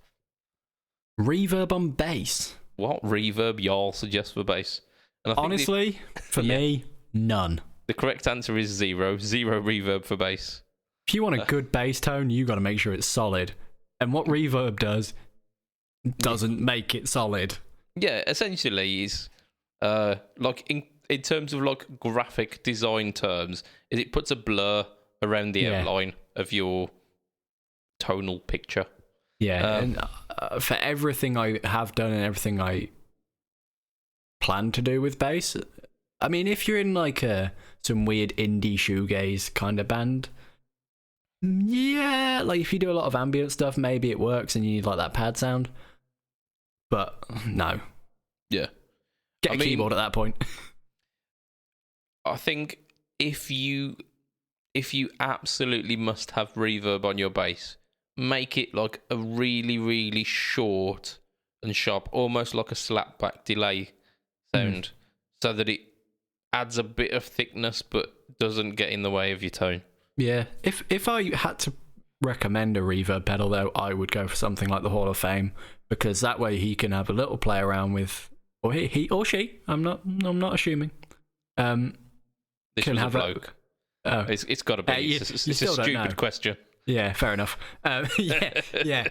Reverb on bass? What reverb y'all suggest for bass? And I think honestly, for me, none. The correct answer is 0. 0 reverb for bass. If you want a good bass tone, you got to make sure it's solid. And what reverb doesn't make it solid. Yeah, essentially is like in terms of like graphic design terms, is it puts a blur around the outline of your tonal picture. Yeah, and for everything I have done and everything I plan to do with bass, I mean, if you're in like some weird indie shoegaze kind of band, yeah, like if you do a lot of ambient stuff, maybe it works and you need like that pad sound. But no. Yeah. Get a keyboard at that point. I think if you absolutely must have reverb on your bass, make it like a really, really short and sharp, almost like a slapback delay sound, so that it adds a bit of thickness but doesn't get in the way of your tone. Yeah. If I had to recommend a reverb pedal, though, I would go for something like the Hall of Fame, because that way he can have a little play around with, or he or she. I'm not assuming. This can was have a bloke. It's got to be. It's a stupid question. Yeah, fair enough. Yeah.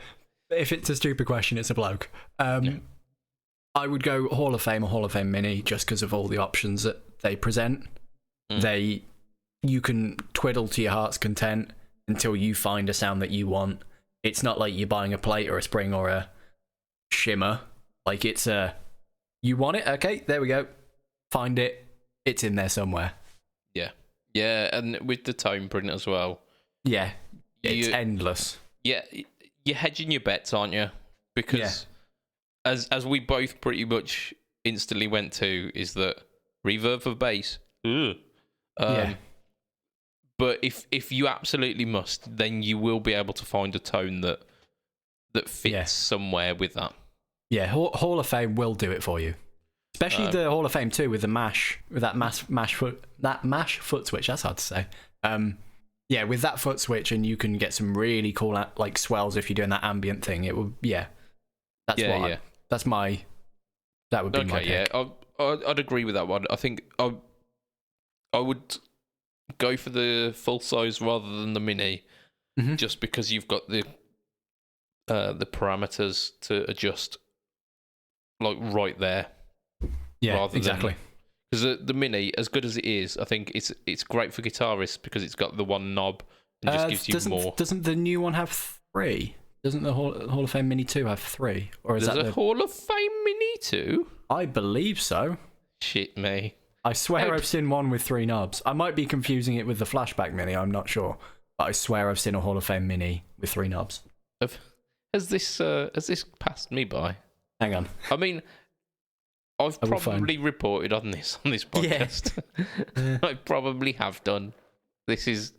If it's a stupid question, it's a bloke. I would go Hall of Fame or Hall of Fame Mini, just because of all the options that they present. You can twiddle to your heart's content until you find a sound that you want. It's not like you're buying a plate or a spring or a shimmer. Like it's you want it, okay, there we go. Find it. It's in there somewhere. Yeah, and with the tone print as well. Yeah, it's endless. Yeah, you're hedging your bets, aren't you? Because as we both pretty much instantly went to, is that reverb for bass. But if you absolutely must, then you will be able to find a tone that fits somewhere with that. Yeah, Hall of Fame will do it for you. Especially the Hall of Fame too, with the mash, with that mash foot switch. That's hard to say. With that foot switch, and you can get some really cool like swells if you're doing that ambient thing. It would, that would be my pick. I'd agree with that one. I think I would go for the full size rather than the mini, just because you've got the parameters to adjust, like right there. Yeah, exactly. Because the mini, as good as it is, I think it's great for guitarists because it's got the one knob and just gives you more. Doesn't the new one have 3? Doesn't the Hall of Fame Mini 2 have 3? Or is There's a Hall of Fame Mini 2? I believe so. Shit me. I swear I've seen one with 3 knobs. I might be confusing it with the Flashback Mini, I'm not sure. But I swear I've seen a Hall of Fame Mini with 3 knobs. Has this passed me by? Hang on. I mean, I've probably reported on this podcast. Yeah. I probably have done. This is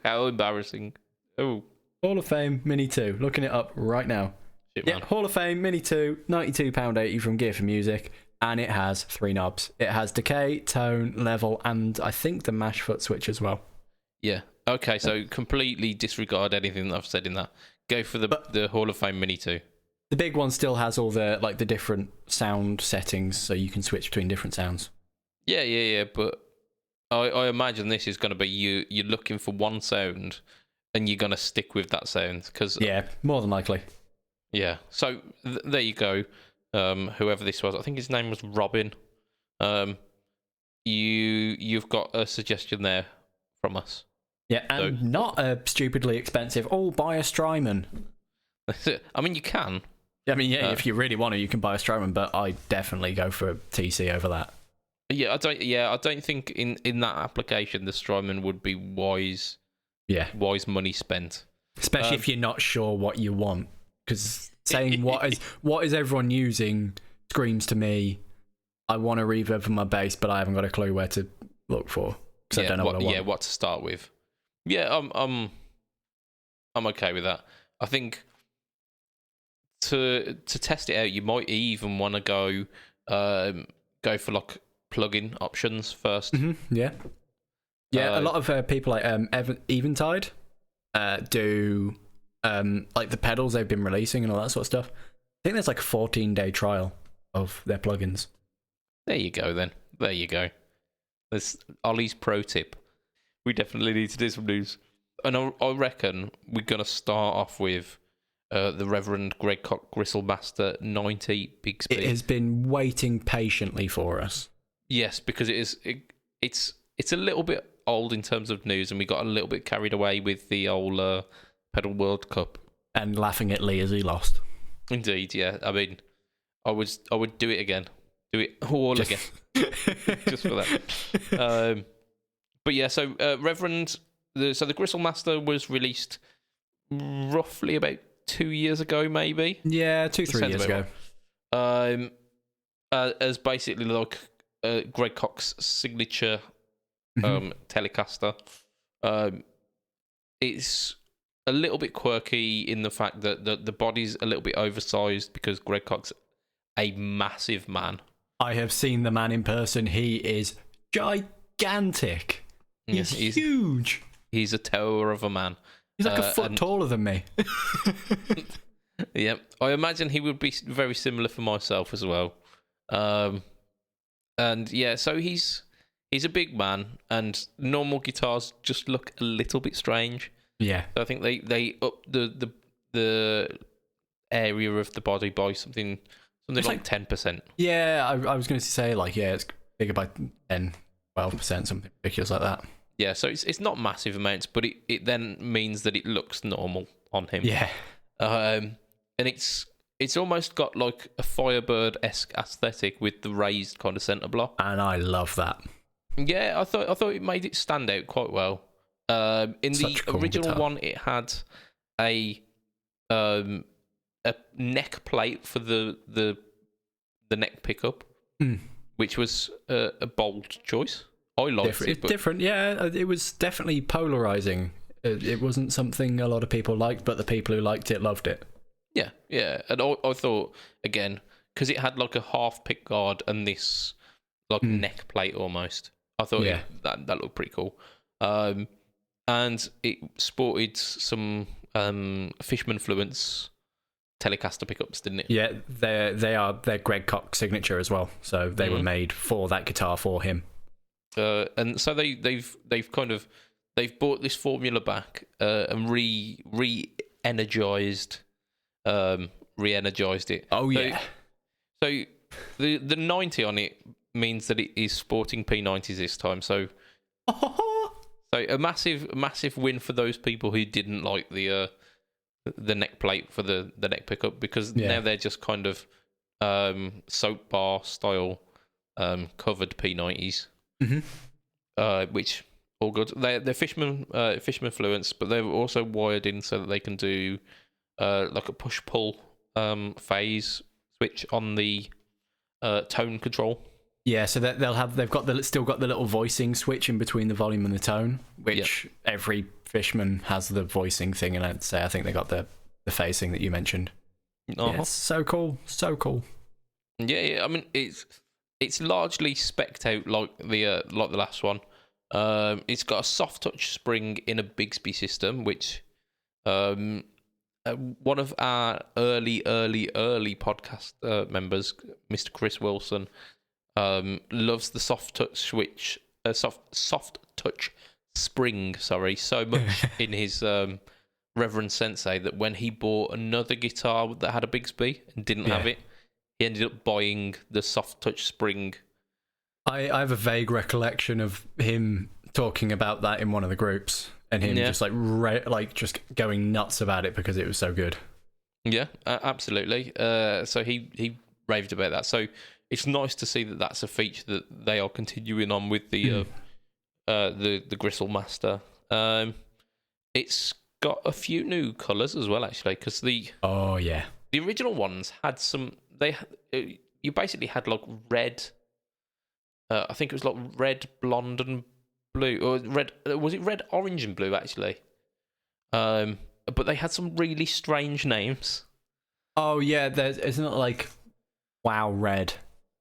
how embarrassing. Oh, Hall of Fame Mini 2. Looking it up right now. Hall of Fame Mini 2, £92.80 from Gear for Music, and it has 3 knobs. It has decay, tone, level, and I think the mash foot switch as well. Yeah. Okay, so completely disregard anything that I've said in that. Go for the Hall of Fame Mini 2. The big one still has all the the different sound settings, so you can switch between different sounds. Yeah. But I imagine this is going to be you're looking for one sound, and you're going to stick with that sound. More than likely. Yeah. So there you go. Whoever this was, I think his name was Robin. You've got a suggestion there from us. Yeah, and not a stupidly expensive. Oh, buy a Strymon. I mean, you can. I mean, if you really want to, you can buy a Strymon, but I definitely go for a TC over that. Yeah, I don't think in that application the Strymon would be wise. Yeah, wise money spent, especially if you're not sure what you want. Because saying what is everyone using screams to me, I want a reverb for my bass, but I haven't got a clue where to look for because I don't know what I want. Yeah, what to start with. Yeah, I'm okay with that. I think to test it out, you might even want to go for like plug-in options first. Yeah. A lot of people like Eventide do like the pedals they've been releasing and all that sort of stuff. I think there's like a 14-day trial of their plugins. There you go then. There you go. There's Ollie's pro tip. We definitely need to do some news. And I reckon we're going to start off with the Reverend Greg Koch Gristlebuster 90 Bigsby. It has been waiting patiently for us. Yes, because it's a little bit old in terms of news, and we got a little bit carried away with the old Pedal World Cup. And laughing at Lee as he lost. Indeed, yeah. I mean, I would do it again. Do it all again. Just for that. But yeah, so Reverend... the Gristlebuster was released roughly about 2 years ago, maybe. Yeah, 3 years ago. As basically like Greg Koch's signature Telecaster. It's a little bit quirky in the fact that the body's a little bit oversized because Greg Koch's a massive man. I have seen the man in person. He is gigantic. He's huge. He's a tower of a man. He's like a foot taller than me. Yeah, I imagine he would be very similar for myself as well. And yeah, so he's a big man, and normal guitars just look a little bit strange. Yeah, so I think they up the area of the body by something like 10%. Yeah, I was going to say it's bigger by 10, 12%, something ridiculous like that. Yeah, so it's not massive amounts, but it then means that it looks normal on him. Yeah. And it's almost got like a Firebird-esque aesthetic with the raised kind of centre block. And I love that. Yeah, I thought it made it stand out quite well. In the original one, it had a neck plate for the neck pickup, which was a bold choice. I liked it. But... different, yeah. It was definitely polarizing. It wasn't something a lot of people liked, but the people who liked it loved it. Yeah, yeah. And I thought, again, because it had like a half pick guard and this like neck plate almost. I thought that looked pretty cool. And it sported some Fishman Fluence Telecaster pickups, didn't it? Yeah, they're Greg Koch signature as well. So they were made for that guitar for him. And so they've brought this formula back and re-energized it. Oh yeah. So the 90 on it means that it is sporting P90s this time. So a massive win for those people who didn't like the neck plate for the neck pickup, because now they're just kind of soap bar style covered P90s. Which all good. They're Fishman Fluence, but they're also wired in so that they can do like a push pull phase switch on the tone control. Yeah, so they've still got the little voicing switch in between the volume and the tone, which every Fishman has the voicing thing, and I think they got the phase thing that you mentioned. Yeah, it's so cool. Yeah. I mean, it's largely spec'd out like the last one. It's got a soft touch spring in a Bigsby system, which one of our early podcast members, Mr. Chris Wilson, loves the soft touch spring. So much in his Reverend Sensei that when he bought another guitar that had a Bigsby and didn't have it, he ended up buying the soft touch spring. I have a vague recollection of him talking about that in one of the groups, and him just just going nuts about it because it was so good. Yeah, absolutely. So he raved about that. So it's nice to see that that's a feature that they are continuing on with the Gristle Master. It's got a few new colours as well, actually, because the original ones had some. You basically had like red. I think it was like red, blonde, and blue, or red. Was it red, orange, and blue actually? But they had some really strange names. Oh yeah, isn't it like Wow Red?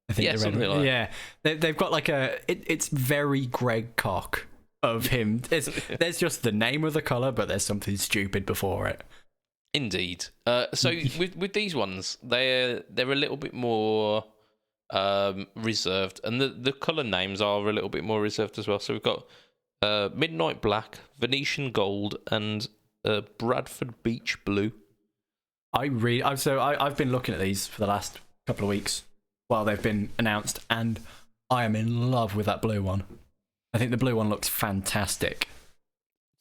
I think yeah, something like yeah. They've got like it's very Greg Koch of him. There's just the name of the color, but there's something stupid before it. Indeed. So with these ones, they're a little bit more reserved, and the color names are a little bit more reserved as well. So we've got Midnight Black, Venetian Gold, and Bradford Beach Blue. I've been looking at these for the last couple of weeks while they've been announced, and I am in love with that blue one. I think the blue one looks fantastic.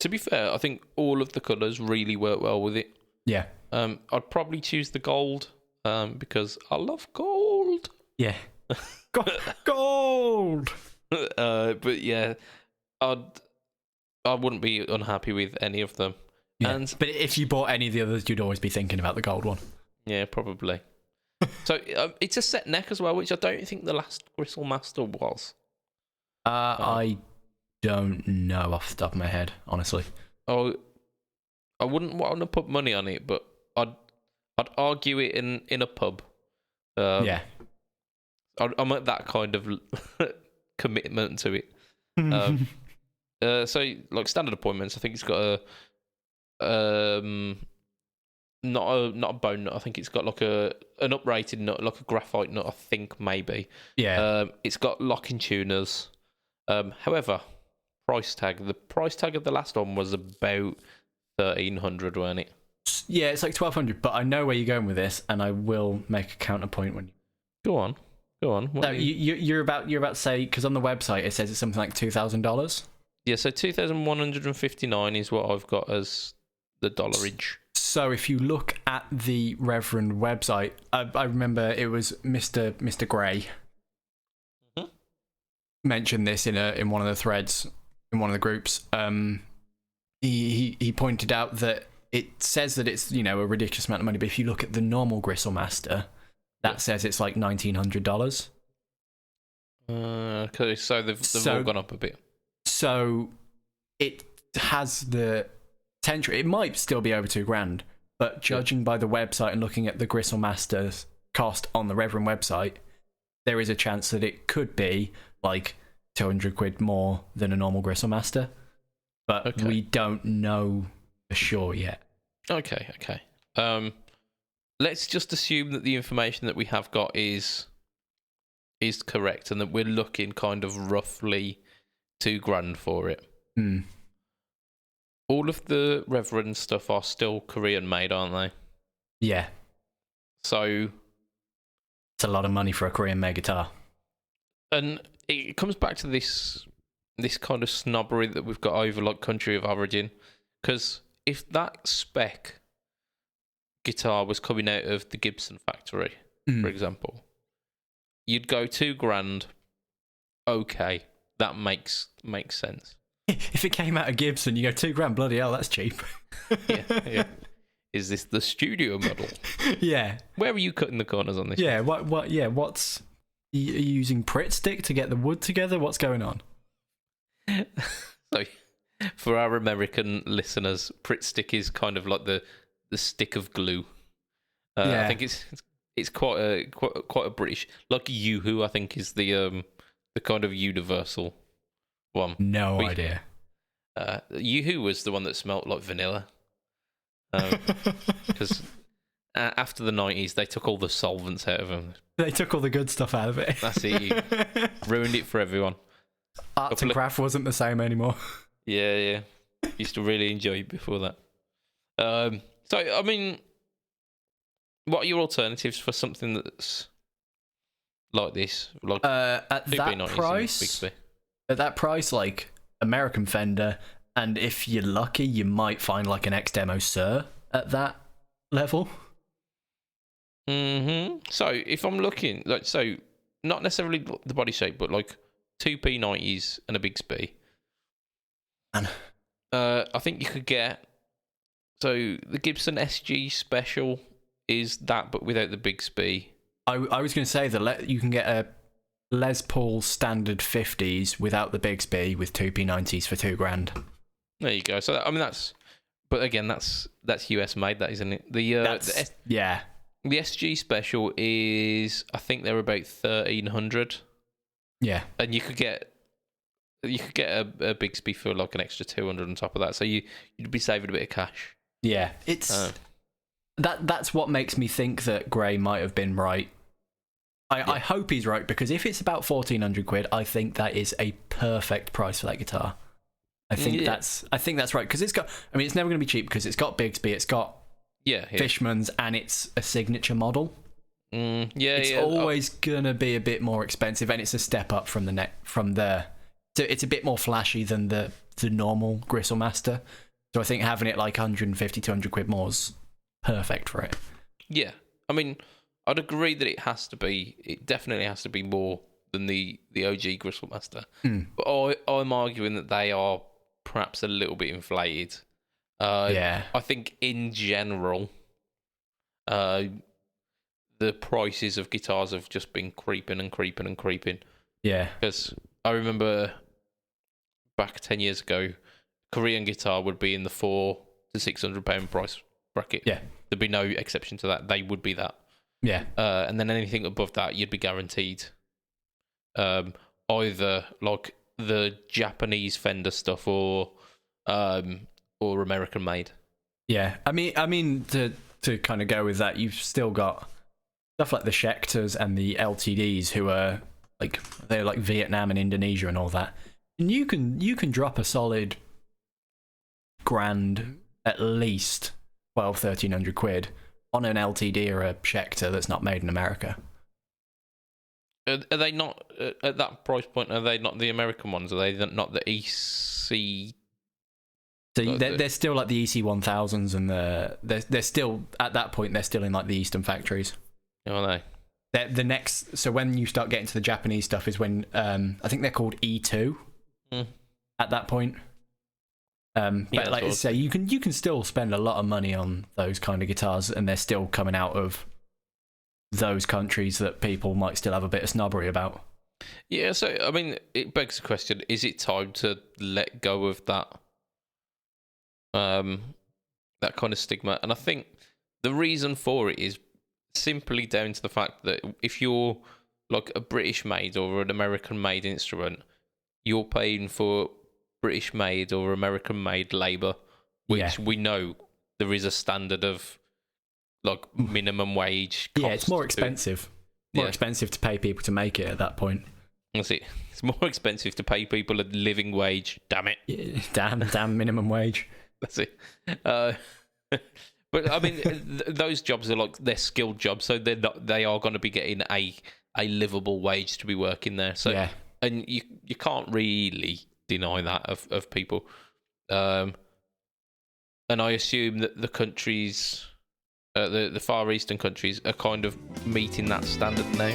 To be fair, I think all of the colours really work well with it. Yeah. I'd probably choose the gold because I love gold. Yeah. Gold! But yeah, I wouldn't be unhappy with any of them. Yeah. But if you bought any of the others, you'd always be thinking about the gold one. Yeah, probably. So it's a set neck as well, which I don't think the last Gristle Master was. I don't know off the top of my head, honestly. Oh, I wouldn't want to put money on it, but I'd argue it in a pub. Yeah. I'm at that kind of commitment to it. So like standard appointments, I think it's got not a bone nut. I think it's got like an uprated nut, like a graphite nut. I think maybe. Yeah. It's got locking tuners. However, the price tag of the last one was about 1,300, wasn't it? Yeah, it's like 1,200. But I know where you're going with this, and I will make a counterpoint when you go on. No, you're about to say, because on the website it says it's something like $2,000. Yeah, so 2,159 is what I've got as the dollarage. So if you look at the Reverend website, I remember it was Mr. Gray mentioned this in one of the threads in one of the groups. He pointed out that it says that it's a ridiculous amount of money, but if you look at the normal Gristle Master, that says it's like $1,900. Okay, so they've all gone up a bit. So it has the potential. It might still be over $2,000, but judging by the website and looking at the Gristle Master's cost on the Reverend website, there is a chance that it could be like 200 quid more than a normal Gristle Master, but we don't know for sure yet. Okay. Let's just assume that the information that we have got is correct, and that we're looking kind of roughly $2,000 for it. All of the Reverend stuff are still Korean made, aren't they? Yeah. So it's a lot of money for a Korean made guitar. And it comes back to this kind of snobbery that we've got over like country of origin. Because if that spec guitar was coming out of the Gibson factory, for example, you'd go $2,000. Okay, that makes sense. If it came out of Gibson, you go $2,000. Bloody hell, that's cheap. Yeah. Is this the studio model? Yeah. Where are you cutting the corners on this? Yeah. What? Yeah. What's are you using Pritt stick to get the wood together? What's going on? So, for our American listeners, Pritt stick is kind of like the stick of glue. I think it's quite a British, like Yoo-hoo, I think is the kind of universal one. No idea. Yoo-hoo was the one that smelt like vanilla. Because after the 90s, they took all the solvents out of them. They took all the good stuff out of it. That's it. You ruined it for everyone. Arts and craft wasn't the same anymore. Yeah. Used to really enjoy it before that. So, I mean, what are your alternatives for something that's like this? Like at that price, like American Fender, and if you're lucky, you might find like an X-Demo Sir at that level. So if I'm looking, like, so not necessarily the body shape, but like two P90s and a Bigsby. And I think you could get. So the Gibson SG Special is that, but without the Bigsby. I was going to say that you can get a Les Paul standard 50s without the Bigsby with two P90s for $2,000. There you go. So I mean that's, but again that's US made, that isn't it? The SG Special is, I think they're about 1,300. Yeah, and you could get a Bigsby for like an extra 200 on top of that. So you'd be saving a bit of cash. Yeah, it's that's what makes me think that Gray might have been right. I hope he's right, because if it's about 1,400 quid, I think that is a perfect price for that guitar. I think that's right, because it's got. I mean, it's never going to be cheap because it's got Bigsby, it's got Fishman's, and it's a signature model. It's always gonna be a bit more expensive, and it's a step up from the. So it's a bit more flashy than the normal Gristle Master. So I think having it like 150, 200 quid more is perfect for it. Yeah, I mean, I'd agree that it definitely has to be more than the OG Gristle Master. But I'm arguing that they are perhaps a little bit inflated. I think in general, the prices of guitars have just been creeping and creeping and creeping. Yeah. Because I remember back 10 years ago, Korean guitar would be in the £400 to £600 price bracket. Yeah. There'd be no exception to that. They would be that. Yeah. And then anything above that, you'd be guaranteed either like the Japanese Fender stuff or American made. Yeah. I mean to kind of go with that, you've still got stuff like the Schecters and the LTDs, who are they're like Vietnam and Indonesia and all that. And you can drop a solid grand, at least 1,200-1,300 quid on an LTD or a Schecter that's not made in America. Are they not at that price point? Are they not the American ones? Are they not the EC? So they're still like the EC1000s, and they're still at that point. They're still in like the Eastern factories. Oh, are they? The next, so when you start getting to the Japanese stuff is when I think they're called E2 at that point. But like I say, you can still spend a lot of money on those kind of guitars, and they're still coming out of those countries that people might still have a bit of snobbery about. Yeah, so I mean, it begs the question: is it time to let go of that that kind of stigma? And I think the reason for it is simply down to the fact that if you're like a British made or an American made instrument, you're paying for British made or American made labour, which we know there is a standard of like minimum wage cost. Yeah, it's more expensive. More expensive to pay people to make it at that point. That's it. It's more expensive to pay people a living wage. Damn it. Yeah, damn minimum wage. That's it. But I mean, those jobs are like, they're skilled jobs, so they are going to be getting a livable wage to be working there. So and you can't really deny that of people. And I assume that the countries, the Far Eastern countries, are kind of meeting that standard now,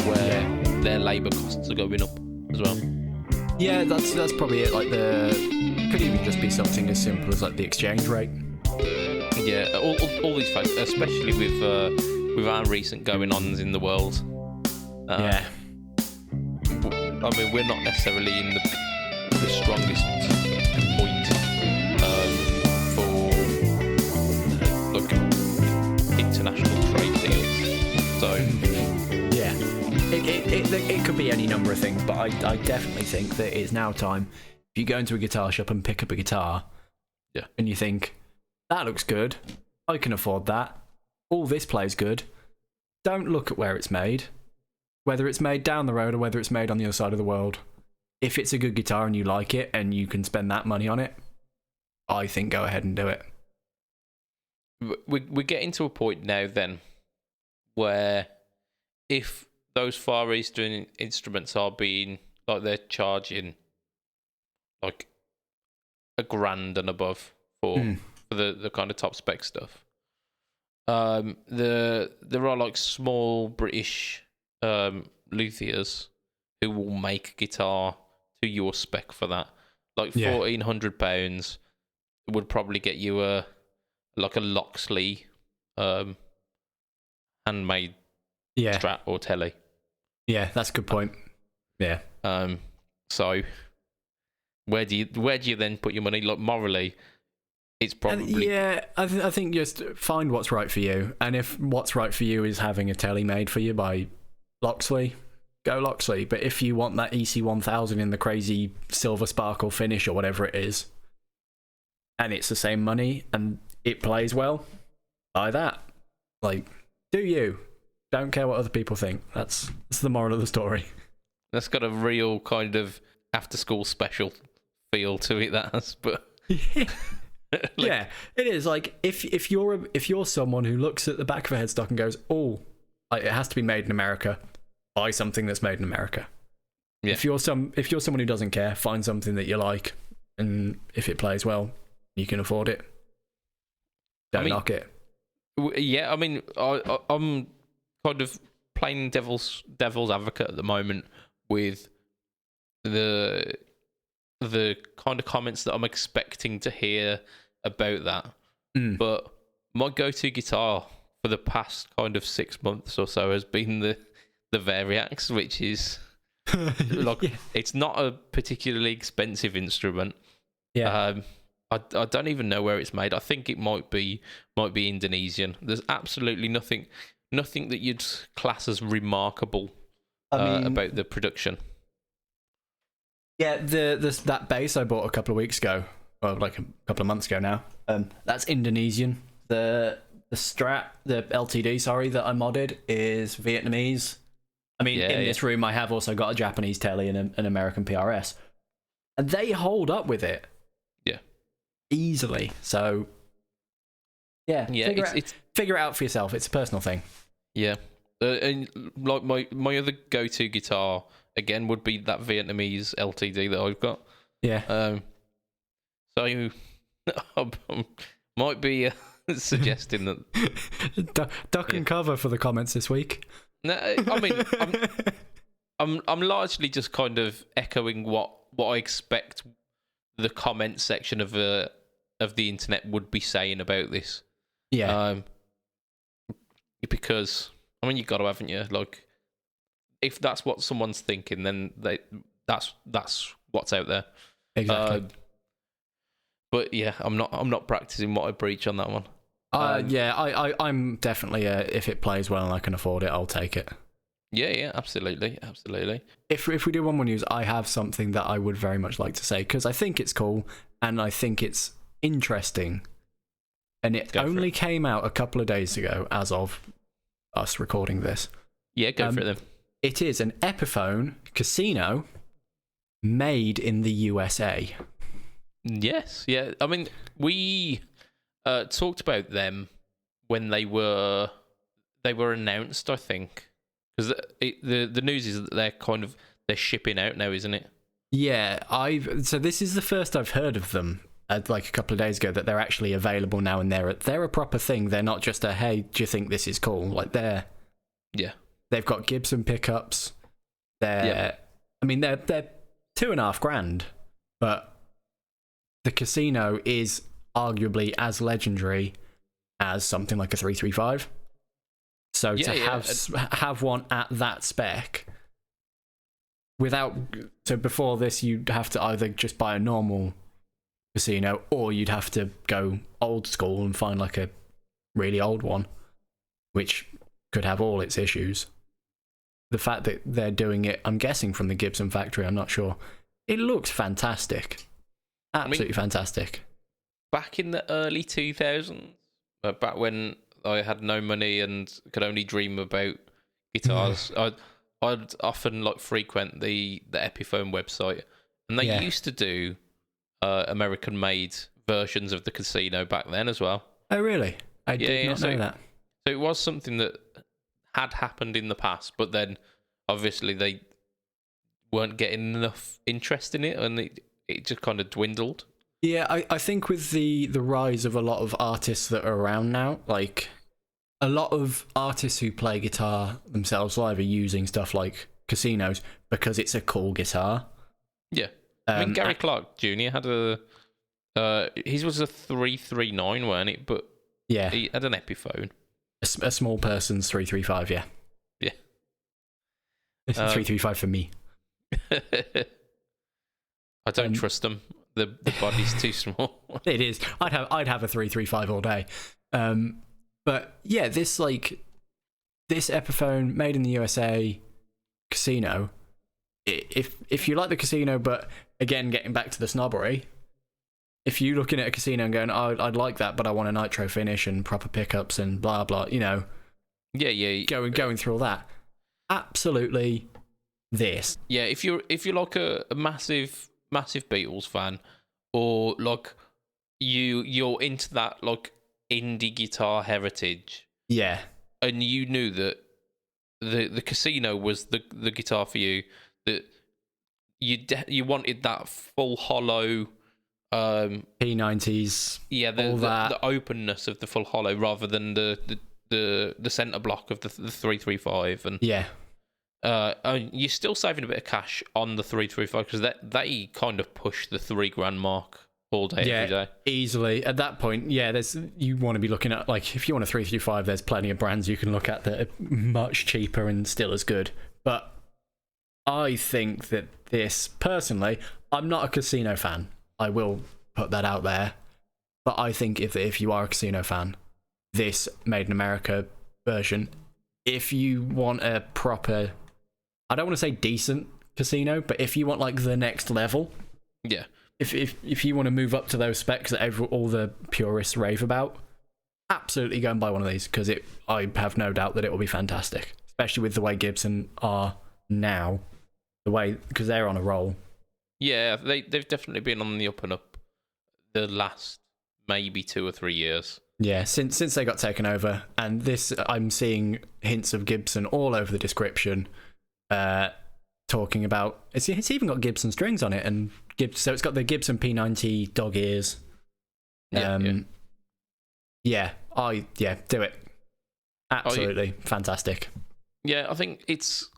where their labour costs are going up as well. Yeah, that's probably it. Like could even just be something as simple as like the exchange rate. Yeah, all these folks, especially with our recent going-ons in the world. I mean, we're not necessarily in the strongest point for like international trade deals. So yeah, it could be any number of things, but I definitely think that it's now time. If you go into a guitar shop and pick up a guitar, and you think, that looks good, I can afford that, all this plays good, don't look at where it's made, whether it's made down the road or whether it's made on the other side of the world. If it's a good guitar and you like it and you can spend that money on it, I think go ahead and do it. We're getting to a point now then where if those Far Eastern instruments are being, like, they're charging like $1,000 and above for the kind of top spec stuff. There are like small British luthiers who will make guitar to your spec for that. Like Yeah. £1,400 would probably get you a Loxley handmade Yeah. Strat or Telly. Yeah, that's a good point. Yeah. So where do you then put your money? Like, morally, it's probably I think just find what's right for you, and if what's right for you is having a Telly made for you by Loxley, go Loxley. But if you want that EC1000 in the crazy silver sparkle finish or whatever it is, and it's the same money and it plays well, buy that. Like, do you? Don't care what other people think. That's the moral of the story. That's got a real kind of after school special feel to it, that has. But yeah, it is. Like, if you're someone who looks at the back of a headstock and goes, oh, it has to be made in America, buy something that's made in America. Yeah. If you're someone who doesn't care, find something that you like, and if it plays well, you can afford it. Don't knock it. Yeah, I mean, I'm kind of playing devil's advocate at the moment with the kind of comments that I'm expecting to hear about that. But my go-to guitar for the past kind of 6 months or so has been the Variax, which is like it's not a particularly expensive instrument. Yeah. I don't even know where it's made. I think it might be Indonesian. There's absolutely nothing that you'd class as remarkable about the production. Yeah, that bass I bought a couple of weeks ago, or like a couple of months ago now. That's Indonesian. The Strat, the LTD, sorry, that I modded is Vietnamese. I mean, this room I have also got a Japanese Telly and an American PRS, and they hold up with it. Yeah, easily. So yeah, figure it out for yourself. It's a personal thing. Yeah, and like my other go-to guitar again would be that Vietnamese LTD that I've got. Yeah. So I might be suggesting that duck and cover for the comments this week. No, I mean I'm largely just kind of echoing what I expect the comment section of the internet would be saying about this. Yeah. Because I mean, you got to, haven't you? Like, if that's what someone's thinking, then that's what's out there. Exactly. But yeah, I'm not practicing what I preach on that one. I'm definitely if it plays well and I can afford it, I'll take it. Yeah, absolutely. If we do one more news, I have something that I would very much like to say, because I think it's cool and I think it's interesting, and it only came out a couple of days ago as of us recording this. Yeah, go for it then. It is an Epiphone Casino made in the USA. Yes, yeah. I mean, we talked about them when they were announced, I think, because the news is that they're shipping out now, isn't it? Yeah, so this is the first I've heard of them. Like a couple of days ago, that they're actually available now, and they're a proper thing. They're not just a hey, do you think this is cool? Like they've got Gibson pickups. I mean they're $2,500, but the Casino is arguably as legendary as something like a 335. So have one at that spec before this, you'd have to either just buy a normal Casino, or you'd have to go old school and find like a really old one, which could have all its issues. The fact that they're doing it, I'm guessing from the Gibson factory, I'm not sure. It looks fantastic. Absolutely fantastic. Back in the early 2000s, back when I had no money and could only dream about guitars, I'd often frequent the Epiphone website, and they used to do American-made versions of the Casino back then as well. Oh, really? I did not know that. So it was something that had happened in the past, but then obviously they weren't getting enough interest in it, and it just kind of dwindled. Yeah, I think with the rise of a lot of artists that are around now, like a lot of artists who play guitar themselves live are using stuff like casinos because it's a cool guitar. Yeah. I mean, Gary Clark Jr. had his was a 339, weren't it? But yeah, he had an Epiphone. A small person's 335, yeah. Yeah. It's 335 for me. I don't trust them. The body's too small. It is. I'd have a 335 all day. But yeah, this Epiphone made in the USA casino. If you like the casino, but again, getting back to the snobbery, if you're looking at a casino and going, oh, I'd like that, but I want a nitro finish and proper pickups and blah blah, yeah, going through all that, absolutely this. Yeah, if you're like a massive Beatles fan, or like you're into that like indie guitar heritage, yeah, and you knew that the casino was the guitar for you, that you wanted that full hollow P90s, yeah, the openness of the full hollow rather than the center block of the 335, and yeah. You're still saving a bit of cash on the 335 because they kind of push the $3,000 mark all day, every day. Easily. At that point, yeah, you want to be looking at, like, if you want a 335, there's plenty of brands you can look at that are much cheaper and still as good. But I think that this, personally, I'm not a casino fan. I will put that out there. But I think if you are a casino fan, this Made in America version, if you want a proper, I don't want to say decent casino, but if you want like the next level, yeah. If you want to move up to those specs that all the purists rave about, absolutely go and buy one of these, because I have no doubt that it will be fantastic, especially with the way Gibson are now, because they're on a roll. Yeah, they've definitely been on the up and up the last maybe 2 or 3 years. Yeah, since they got taken over, and this, I'm seeing hints of Gibson all over the description, talking about it's even got Gibson strings on it, and so it's got the Gibson P90 dog ears. Do it. Absolutely fantastic. Yeah, I think it's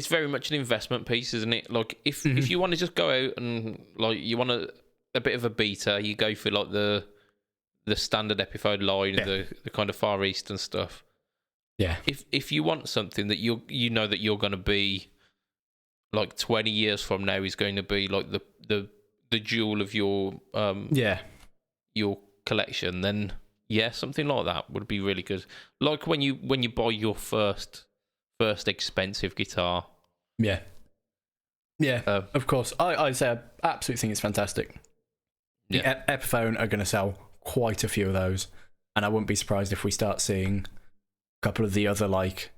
very much an investment piece, isn't it? Like if you want to just go out and like you want a bit of a beta, you go for like the standard Epiphone line, the kind of Far Eastern stuff. Yeah. If you want something that you know that you're going to be like 20 years from now is going to be like the jewel of your your collection, then yeah, something like that would be really good. Like when you buy your first expensive guitar. Yeah. Yeah, of course. I say I absolutely think it's fantastic. Yeah. The Epiphone are going to sell quite a few of those, and I wouldn't be surprised if we start seeing a couple of the other like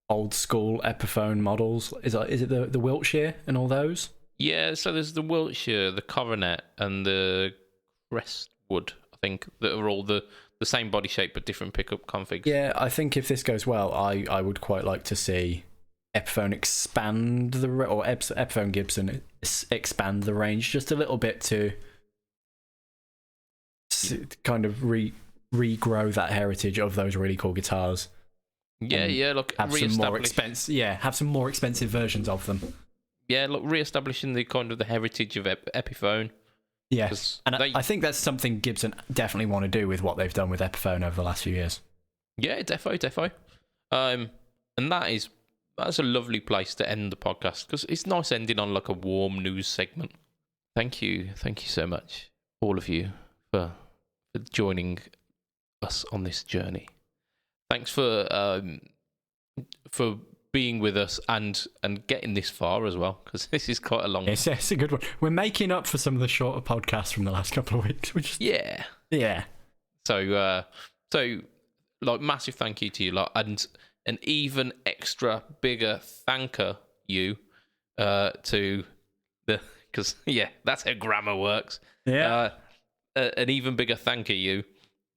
old school Epiphone models. Is it the Wiltshire and all those? Yeah, so there's the Wiltshire, the Coronet, and the Crestwood, I think, that are all the same body shape but different pickup configs. Yeah, I think if this goes well, I would quite like to see Epiphone expand Epiphone Gibson expand the range just a little bit to kind of regrow that heritage of those really cool guitars. Yeah, look, have some more expensive versions of them. Yeah, look, re-establishing the kind of the heritage of Epiphone. Yeah, and I think that's something Gibson definitely want to do with what they've done with Epiphone over the last few years. Yeah, defo. And that's a lovely place to end the podcast, because it's nice ending on like a warm news segment. Thank you so much, all of you, for joining us on this journey. Thanks for being with us and getting this far as well, because this is quite a long. It's a good one. We're making up for some of the shorter podcasts from the last couple of weeks, which yeah. So like massive thank you to you lot, and an even extra bigger you to the, because yeah, that's how grammar works. Yeah. An even bigger thank you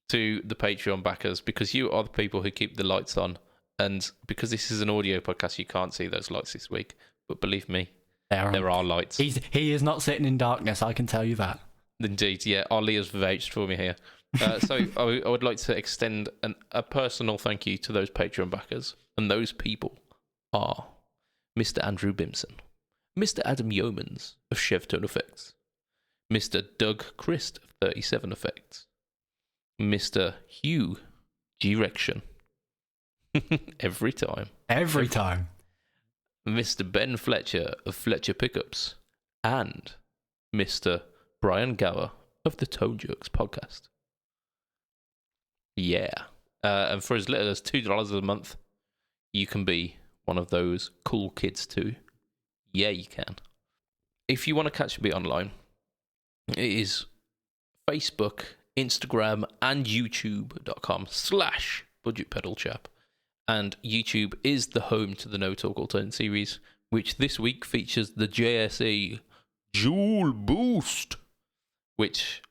to the Patreon backers, because you are the people who keep the lights on. And because this is an audio podcast, you can't see those lights this week. But believe me, there are lights. He is not sitting in darkness, I can tell you that. Indeed, yeah. Ollie has vouched for me here. So I would like to extend a personal thank you to those Patreon backers. And those people are Mr. Andrew Bimson, Mr. Adam Yeomans of Chevtone Effects, Mr. Doug Christ of 37 Effects, Mr. Hugh G-Rection, every time, Mr. Ben Fletcher of Fletcher Pickups, and Mr. Brian Gower of the Tone Jerks podcast. Yeah. And for as little as $2 a month, you can be one of those cool kids too. Yeah, you can. If you want to catch me online, it is Facebook, Instagram, and YouTube.com/BudgetPedalChap. And YouTube is the home to the No Talk Alternate series, which this week features the JSE Joule Boost, which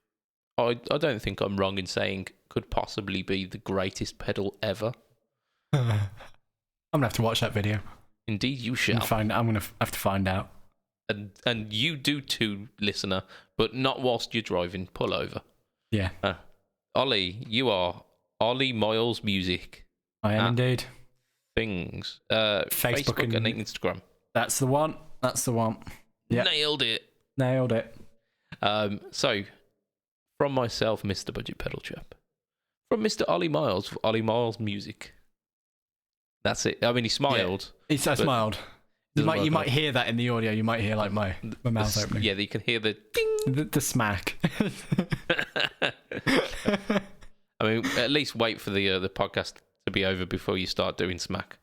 I don't think I'm wrong in saying could possibly be the greatest pedal ever. I'm gonna have to watch that video. Indeed, you shall. I'm gonna have to find out. And you do too, listener, but not whilst you're driving. Pull over. Yeah. Ollie, you are Ollie Miles Music. I am indeed. Things. Facebook and Instagram. That's the one. Yeah. Nailed it. So, from myself, Mr. Budget Pedal Chap. From Mr. Ollie Miles, Ollie Miles Music. That's it. I mean, he smiled. Yeah. I smiled. You might hear that in the audio. You might hear like my mouth opening. Yeah, you can hear the ding. The smack. I mean, at least wait for the podcast to be over before you start doing smack.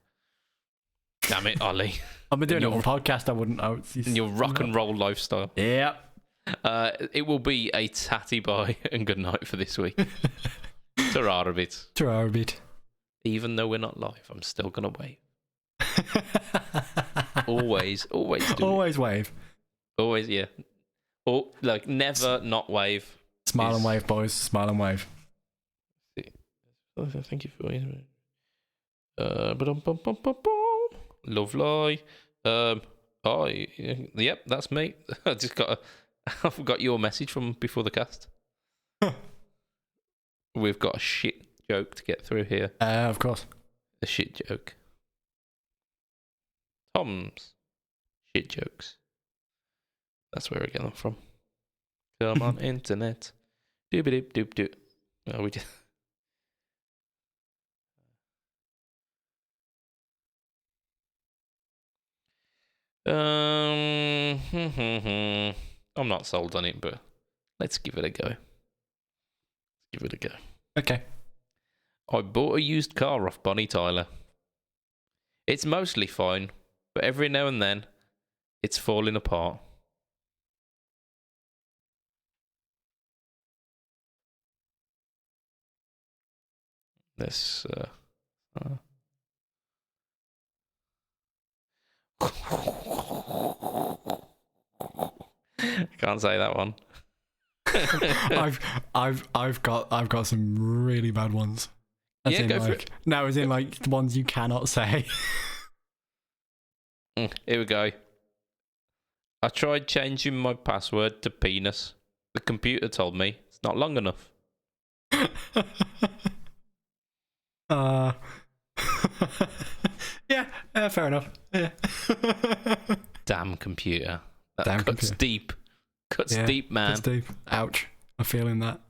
Damn it, Ollie. I've been doing it on podcast. I wouldn't. In your rock and roll lifestyle. Yeah. It will be a tatty bye and good night for this week. Ta-ra a bit. Even though we're not live, I'm still gonna wave. always do. Always wave. Always, yeah. Or like never not wave. Smile and wave, boys. Smile and wave. Thank you for lovely. Yep, that's me. I forgot your message from before the cast. We've got a shit joke to get through here. Of course. A shit joke. Tom's shit jokes. That's where I get them from. Come on, internet. Doop-a-doop-doop-doop. Oh, we just... I'm not sold on it, but let's give it a go. Okay. I bought a used car off Bonnie Tyler. It's mostly fine, but every now and then, it's falling apart. This, can't say that one. I've got some really bad ones. Go for it. No, as in like the ones you cannot say. Here we go. I tried changing my password to penis. The computer told me it's not long enough. Yeah, fair enough. Yeah. Damn computer. That cuts deep. Cuts deep, man. Cuts deep. Ouch. I'm feeling that.